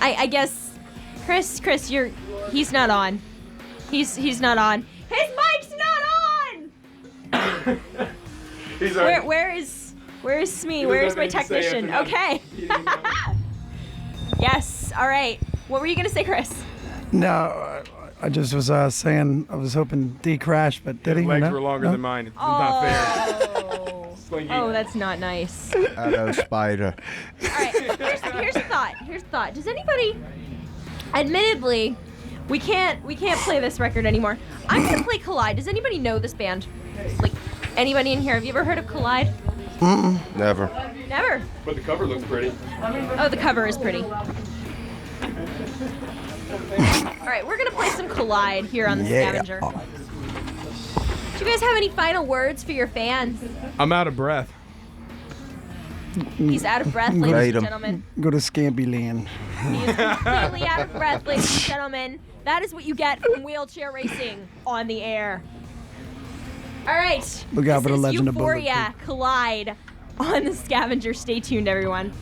Speaker 2: I guess, Chris, he's not on. He's not on. His mic's not on.
Speaker 17: He's
Speaker 2: Where is Smee? Where is my technician? Okay. Yes. All right. What were you gonna say, Chris?
Speaker 19: No, I just was saying I was hoping D crashed, but did
Speaker 17: His
Speaker 19: he?
Speaker 17: legs
Speaker 19: No?
Speaker 17: were longer
Speaker 19: No?
Speaker 17: than mine. It's not fair.
Speaker 2: Oh, that's not nice.
Speaker 9: Hello, Spider.
Speaker 2: All right. Here's a thought. Here's a thought. Does anybody? Admittedly, We can't play this record anymore. I'm gonna play Collide. Does anybody know this band? Like, anybody in here? Have you ever heard of Collide?
Speaker 18: Never.
Speaker 2: Never.
Speaker 17: But the cover looks pretty.
Speaker 2: Oh, the cover is pretty. All right, we're gonna play some Collide here on the Scavenger. Do you guys have any final words for your fans?
Speaker 17: I'm out of breath.
Speaker 2: He's out of breath, ladies and gentlemen.
Speaker 19: Go to Scampy Land.
Speaker 2: He is completely out of breath, ladies and gentlemen. That is what you get from wheelchair racing on the air. All right.
Speaker 19: Look out for the
Speaker 2: This is
Speaker 19: Legend of Bullet
Speaker 2: Euphoria Collide on the Scavenger. Stay tuned, everyone.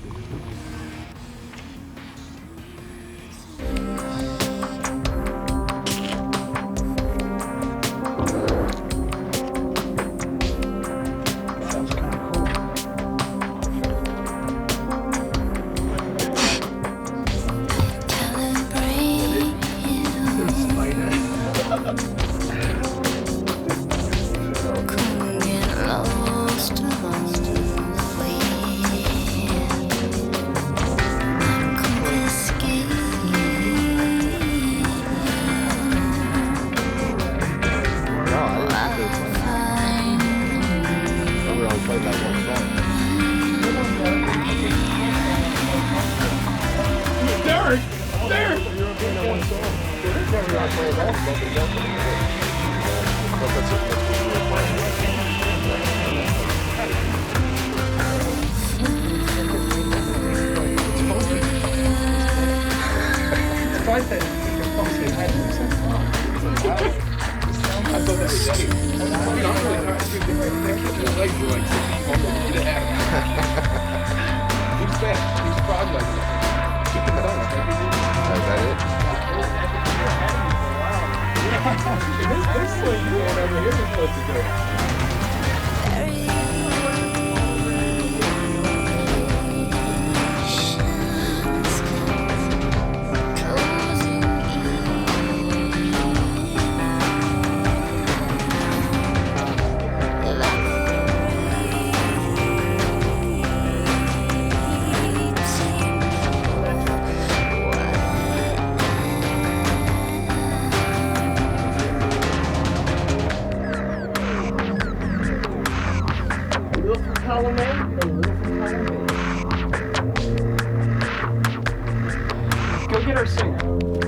Speaker 4: Go get our singer.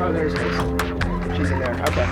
Speaker 4: Oh, there's Grace. She's in there. Okay.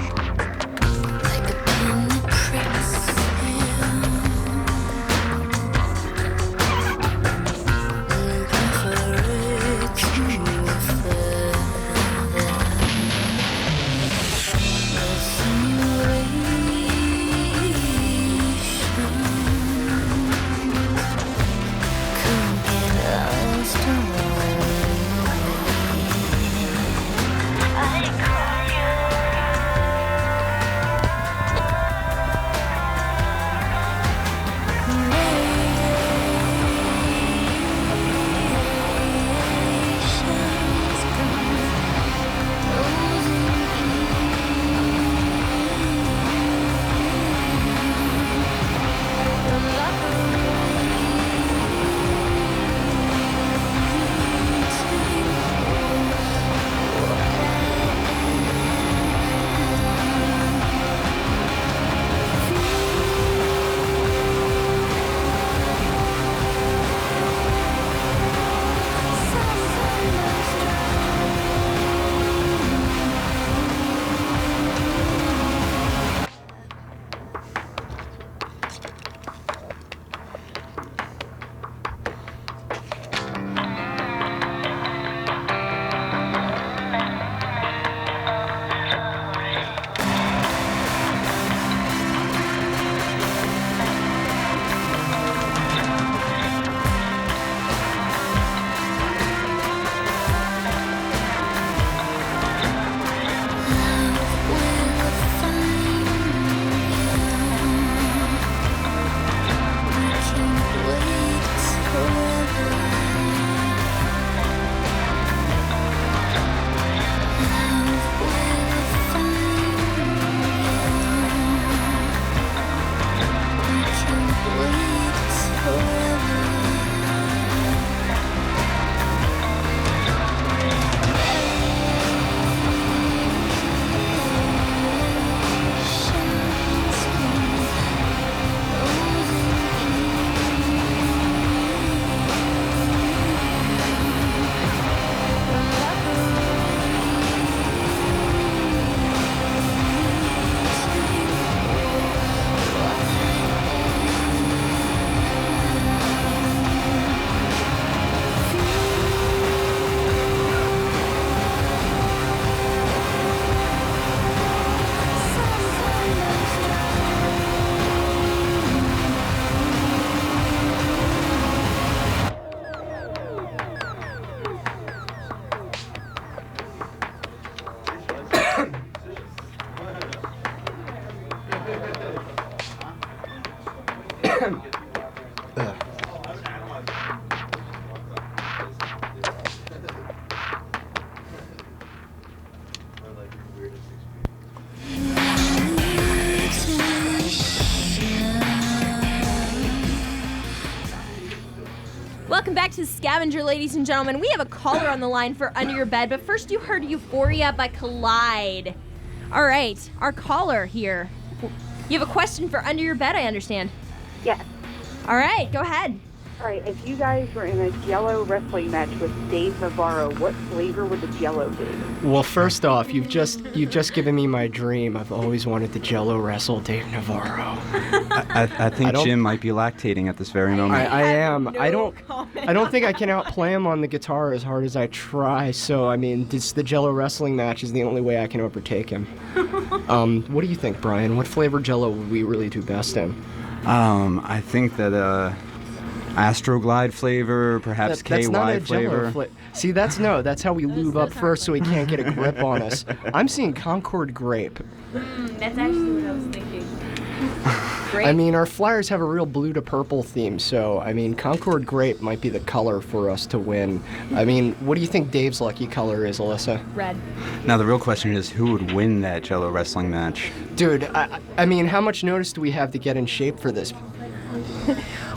Speaker 2: Welcome back to Scavenger, ladies and gentlemen. We have a caller on the line for Under Your Bed, but first you heard Euphoria by Collide. All right, our caller here. You have a question for Under Your Bed, I understand.
Speaker 13: Yes.
Speaker 2: All right, go ahead.
Speaker 13: All right, if you guys were in a Jello wrestling match with Dave Navarro, what flavor would the Jello be?
Speaker 4: Well, first off, you've just given me my dream. I've always wanted to Jello wrestle Dave Navarro.
Speaker 5: I think Jim might be lactating at this very moment.
Speaker 4: I am. I don't think I can outplay him on the guitar as hard as I try. So I mean, the Jello wrestling match is the only way I can overtake him. What do you think, Brian? What flavor Jello would we really do best in?
Speaker 5: I think that Astroglide flavor, perhaps
Speaker 4: that's
Speaker 5: KY
Speaker 4: not a
Speaker 5: flavor.
Speaker 4: Jello See, that's how we lube up first so he can't get a grip on us. I'm seeing Concord Grape.
Speaker 2: That's actually what I was thinking. Grape?
Speaker 4: I mean, our flyers have a real blue to purple theme, so, I mean, Concord Grape might be the color for us to win. I mean, what do you think Dave's lucky color is, Alyssa?
Speaker 2: Red.
Speaker 5: Now, the real question is, who would win that Jello wrestling match?
Speaker 4: Dude, I mean, how much notice do we have to get in shape for this?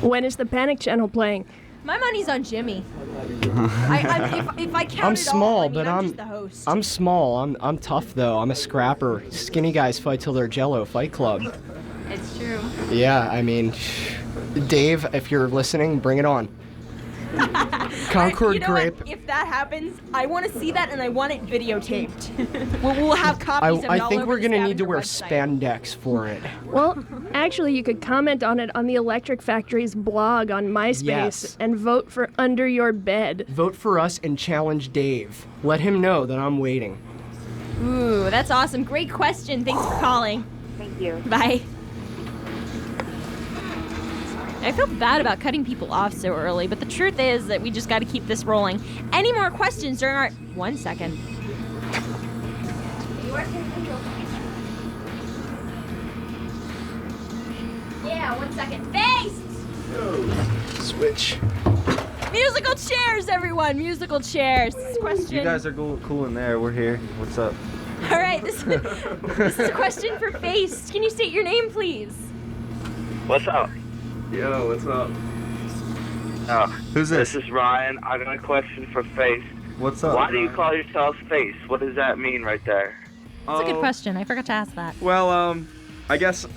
Speaker 6: When is the Panic Channel playing?
Speaker 2: My money's on Jimmy. If I count
Speaker 4: I'm
Speaker 2: it
Speaker 4: small,
Speaker 2: all,
Speaker 4: but
Speaker 2: I'm just the host.
Speaker 4: I'm small. I'm tough though. I'm a scrapper. Skinny guys fight till they're Jello. Fight Club.
Speaker 2: It's true.
Speaker 4: Yeah, I mean, Dave, if you're listening, bring it on. Concord Grape.
Speaker 2: What? If that happens, I want to see that and I want it videotaped. we'll have copies of it
Speaker 4: I
Speaker 2: all
Speaker 4: think
Speaker 2: over
Speaker 4: we're
Speaker 2: the
Speaker 4: gonna need to
Speaker 2: Scavenger
Speaker 4: wear
Speaker 2: website.
Speaker 4: spandex for it.
Speaker 6: Well, actually, you could comment on it on the Electric Factory's blog on MySpace
Speaker 4: Yes.
Speaker 6: and vote for Under Your Bed.
Speaker 4: Vote for us and challenge Dave. Let him know that I'm waiting.
Speaker 2: Ooh, that's awesome. Great question. Thanks for calling.
Speaker 13: Thank you.
Speaker 2: Bye. I feel bad about cutting people off so early, but the truth is that we just got to keep this rolling. Any more questions during our... 1 second. Yeah, 1 second. Face!
Speaker 4: Switch.
Speaker 2: Musical chairs, everyone. Musical chairs. Question.
Speaker 1: You guys are cool in there. We're here. What's up?
Speaker 2: All right, this is a question for Face. Can you state your name, please?
Speaker 16: What's up?
Speaker 1: Yo, what's up?
Speaker 16: Oh,
Speaker 5: Who's this?
Speaker 16: This is Ryan. I got a question for Face.
Speaker 1: What's up?
Speaker 16: Why do you
Speaker 1: Ryan?
Speaker 16: call yourself Face? What does that mean right there?
Speaker 2: That's a good question. I forgot to ask that.
Speaker 10: Well, I guess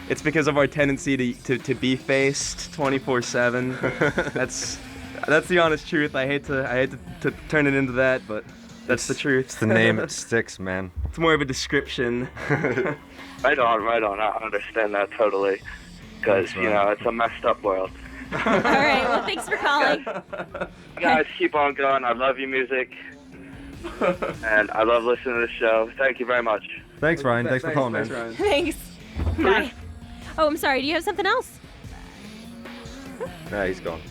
Speaker 10: it's because of our tendency to be faced 24/7. That's the honest truth. I hate to turn it into that, but that's the truth.
Speaker 9: It's the name, it sticks, man.
Speaker 10: It's more of a description.
Speaker 16: Right on. I understand that totally. Because, you know, it's a messed up world.
Speaker 2: All right, well, thanks for calling.
Speaker 16: You guys, keep on going. I love your music. And I love listening to the show. Thank you very much.
Speaker 9: Thanks, Ryan. Thanks for calling, man.
Speaker 10: Ryan.
Speaker 2: Thanks. Bye. Oh, I'm sorry. Do you have something else?
Speaker 9: Nah, he's gone.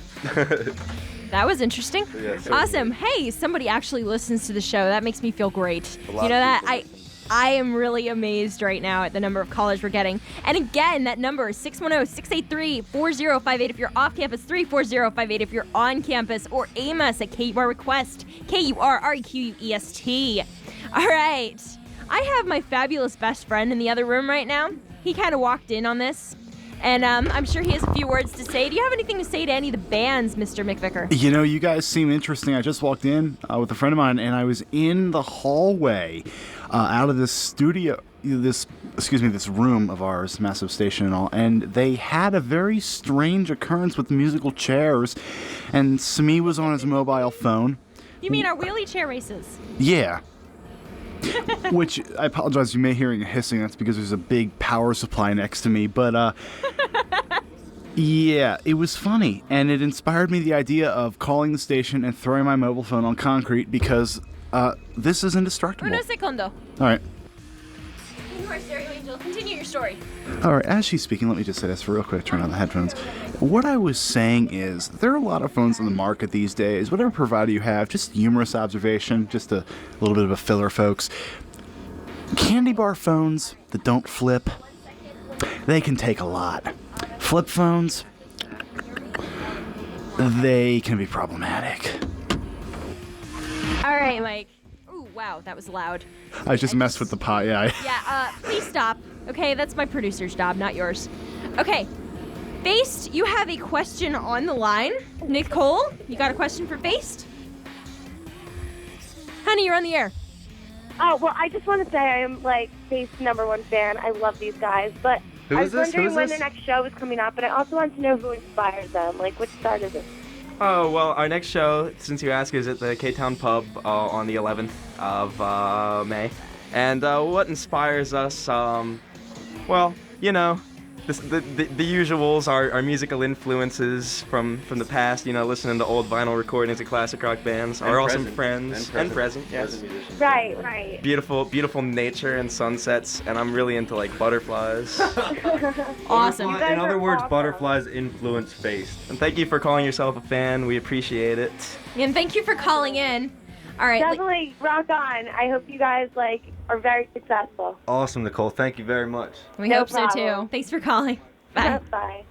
Speaker 2: That was interesting.
Speaker 9: Yeah, so
Speaker 2: Awesome. Hey, somebody actually listens to the show. That makes me feel great.
Speaker 9: A lot
Speaker 2: You know
Speaker 9: of
Speaker 2: that?
Speaker 9: people.
Speaker 2: I am really amazed right now at the number of callers we're getting. And again, that number is 610-683-4058 if you're off campus, 34058 if you're on campus, or aim us at KUR Request, KURREQUEST. All right. I have my fabulous best friend in the other room right now. He kind of walked in on this, and I'm sure he has a few words to say. Do you have anything to say to any of the bands, Mr. McVicker?
Speaker 22: You know, you guys seem interesting. I just walked in with a friend of mine, and I was in the hallway out of this studio, this room of ours, massive station and all, and they had a very strange occurrence with the musical chairs, and Sami was on his mobile phone.
Speaker 2: You mean our wheelie chair races?
Speaker 22: Yeah. Which, I apologize, you may hear hissing. That's because there's a big power supply next to me. But, yeah, it was funny. And it inspired me the idea of calling the station and throwing my mobile phone on concrete because this is indestructible.
Speaker 2: Uno secondo.
Speaker 22: All right.
Speaker 2: You are Stereo Angel. Continue your story.
Speaker 22: All right, as she's speaking, let me just say this for real quick, turn on the headphones. What I was saying is, there are a lot of phones on the market these days. Whatever provider you have, just humorous observation, just a little bit of a filler, folks. Candy bar phones that don't flip, they can take a lot. Flip phones, they can be problematic.
Speaker 2: All right, Mike. Ooh, wow, that was loud.
Speaker 22: I just messed with the pot, yeah.
Speaker 2: Yeah, please stop. Okay, that's my producer's job, not yours. Okay, Faced, you have a question on the line. Nicole, you got a question for Faced? Honey, you're on the air.
Speaker 13: Oh, well, I just want to say I am, like, Faith's #1 fan. I love these guys. But
Speaker 9: Who
Speaker 13: I
Speaker 9: is
Speaker 13: was
Speaker 9: this? Who
Speaker 13: wondering
Speaker 9: is
Speaker 13: when
Speaker 9: this?
Speaker 13: their next show is coming up, but I also want to know who inspires them. Like, which start is it?
Speaker 10: Oh, well, our next show, since you ask, is at the K-Town Pub on the 11th of May. And what inspires us, well, you know, the usuals, our musical influences from the past, you know, listening to old vinyl recordings of classic rock bands, our awesome friends, and present, yes.
Speaker 13: Right, right.
Speaker 10: Beautiful nature and sunsets, and I'm really into, like, butterflies.
Speaker 2: Awesome.
Speaker 9: In other words, butterflies influence Faced.
Speaker 10: And thank you for calling yourself a fan. We appreciate it.
Speaker 2: And thank you for calling in. All right.
Speaker 13: Definitely rock on. I hope you guys, like, are very successful.
Speaker 9: Awesome, Nicole. Thank you very much.
Speaker 2: We
Speaker 13: No
Speaker 2: hope so,
Speaker 13: problem.
Speaker 2: too. Thanks for calling. Bye.
Speaker 13: Bye.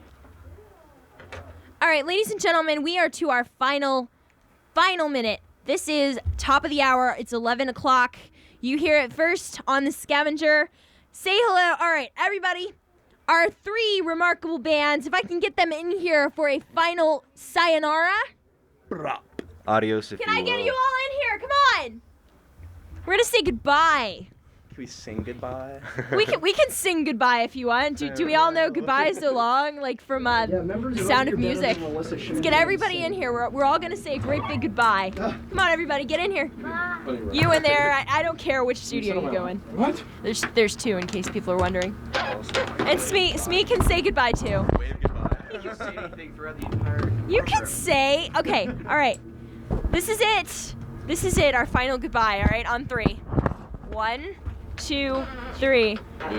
Speaker 2: All right, ladies and gentlemen, we are to our final minute. This is top of the hour. It's 11 o'clock. You hear it first on the Scavenger. Say hello. All right, everybody. Our 3 remarkable bands, if I can get them in here for a final sayonara.
Speaker 9: Adios, if
Speaker 2: Can
Speaker 9: you
Speaker 2: I get
Speaker 9: will.
Speaker 2: you all in here? Come on. We're going to say goodbye.
Speaker 10: Can we sing goodbye?
Speaker 2: We can sing goodbye if you want. Do we all know goodbye so long? Like from Sound of Music. Let's get everybody in here. We're all going to say a great big goodbye. Come on, everybody, get in here. You in there. I don't care which studio you go in.
Speaker 17: What?
Speaker 2: There's 2 in case people are wondering. And Smee can say goodbye too.
Speaker 10: Wave goodbye. You can say anything throughout the entire...
Speaker 2: You can say, okay, all right. This is it. This is it, our final goodbye, all right, on 3. 1, 2, 3.
Speaker 4: Bye.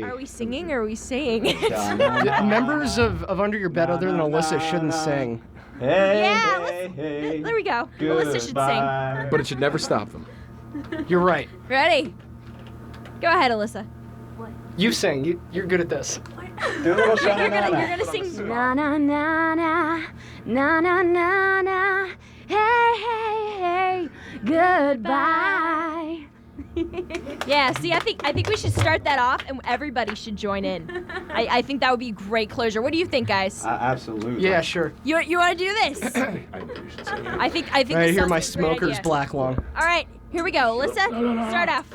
Speaker 2: Are we singing or are we saying it?
Speaker 4: Members of Under Your Bed other than Alyssa shouldn't sing.
Speaker 2: There we go. Alyssa should sing.
Speaker 17: But it should never stop them.
Speaker 4: You're right.
Speaker 2: Ready? Go ahead, Alyssa.
Speaker 4: You sing. You're good at this.
Speaker 2: You're gonna sing na na na na na na na na. Hey hey hey, goodbye. Yeah, see, I think we should start that off, and everybody should join in. I think that would be great closure. What do you think, guys?
Speaker 9: Absolutely.
Speaker 4: Yeah, sure.
Speaker 2: You want to do this? I think.
Speaker 4: Right
Speaker 2: this
Speaker 4: here,
Speaker 2: sounds
Speaker 4: my
Speaker 2: like a great
Speaker 4: smoker's
Speaker 2: idea.
Speaker 4: black lung.
Speaker 2: All right, here we go. Alyssa, start off.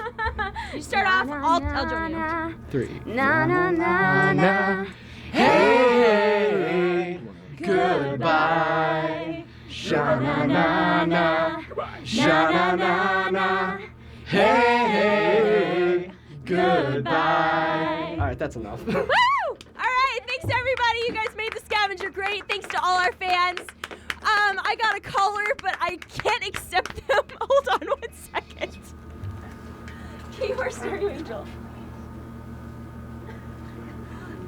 Speaker 2: You start off. I'll join you.
Speaker 4: 3.
Speaker 2: Na na na na.
Speaker 4: Hey, goodbye. Sha-na-na-na. Sha-na-na-na. Hey, goodbye. All right, that's enough.
Speaker 2: Woo! All right, thanks everybody. You guys made the Scavenger great. Thanks to all our fans. I got a caller, but I can't accept them. Hold on 1 second. Keyword Stereo Angel.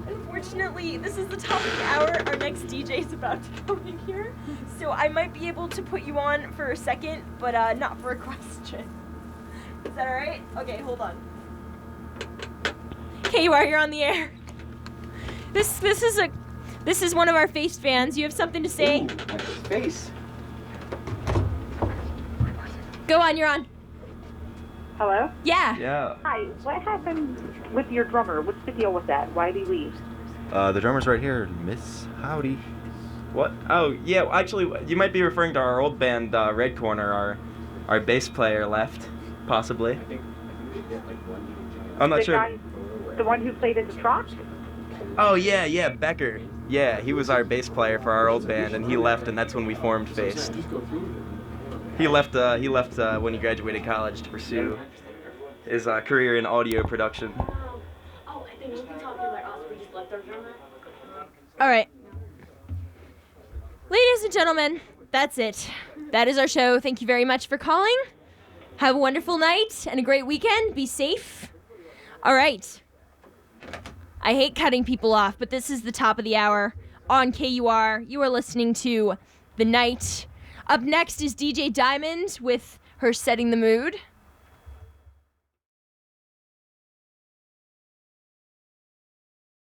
Speaker 2: Unfortunately, this is the top of the hour. Our next DJ is about to come in here, so I might be able to put you on for a second, but not for a question. Is that all right? Okay, hold on. Okay, you're on the air. This is one of our Face fans. You have something to say?
Speaker 5: Face.
Speaker 2: Go on, you're on.
Speaker 8: Hello?
Speaker 2: Yeah.
Speaker 5: Yeah.
Speaker 8: Hi, what happened with your drummer? What's the deal with that? Why did he leave?
Speaker 9: The drummer's right here, Miss Howdy.
Speaker 10: What? Oh, yeah, actually, you might be referring to our old band, Red Corner. Our bass player left, possibly. I'm not
Speaker 8: The
Speaker 10: sure.
Speaker 8: guy- the one who played in the truck?
Speaker 10: Oh, yeah, Becker. Yeah, he was our bass player for our old band, and he left, and that's when we formed Faced. He left when he graduated college to pursue his career in audio production.
Speaker 3: Oh, I think we can talk about us. We just left our drummer.
Speaker 2: All right. Ladies and gentlemen, that's it. That is our show. Thank you very much for calling. Have a wonderful night and a great weekend. Be safe. All right. I hate cutting people off, but this is the top of the hour on KUR. You are listening to The Night. Up next is DJ Diamond with her Setting the Mood.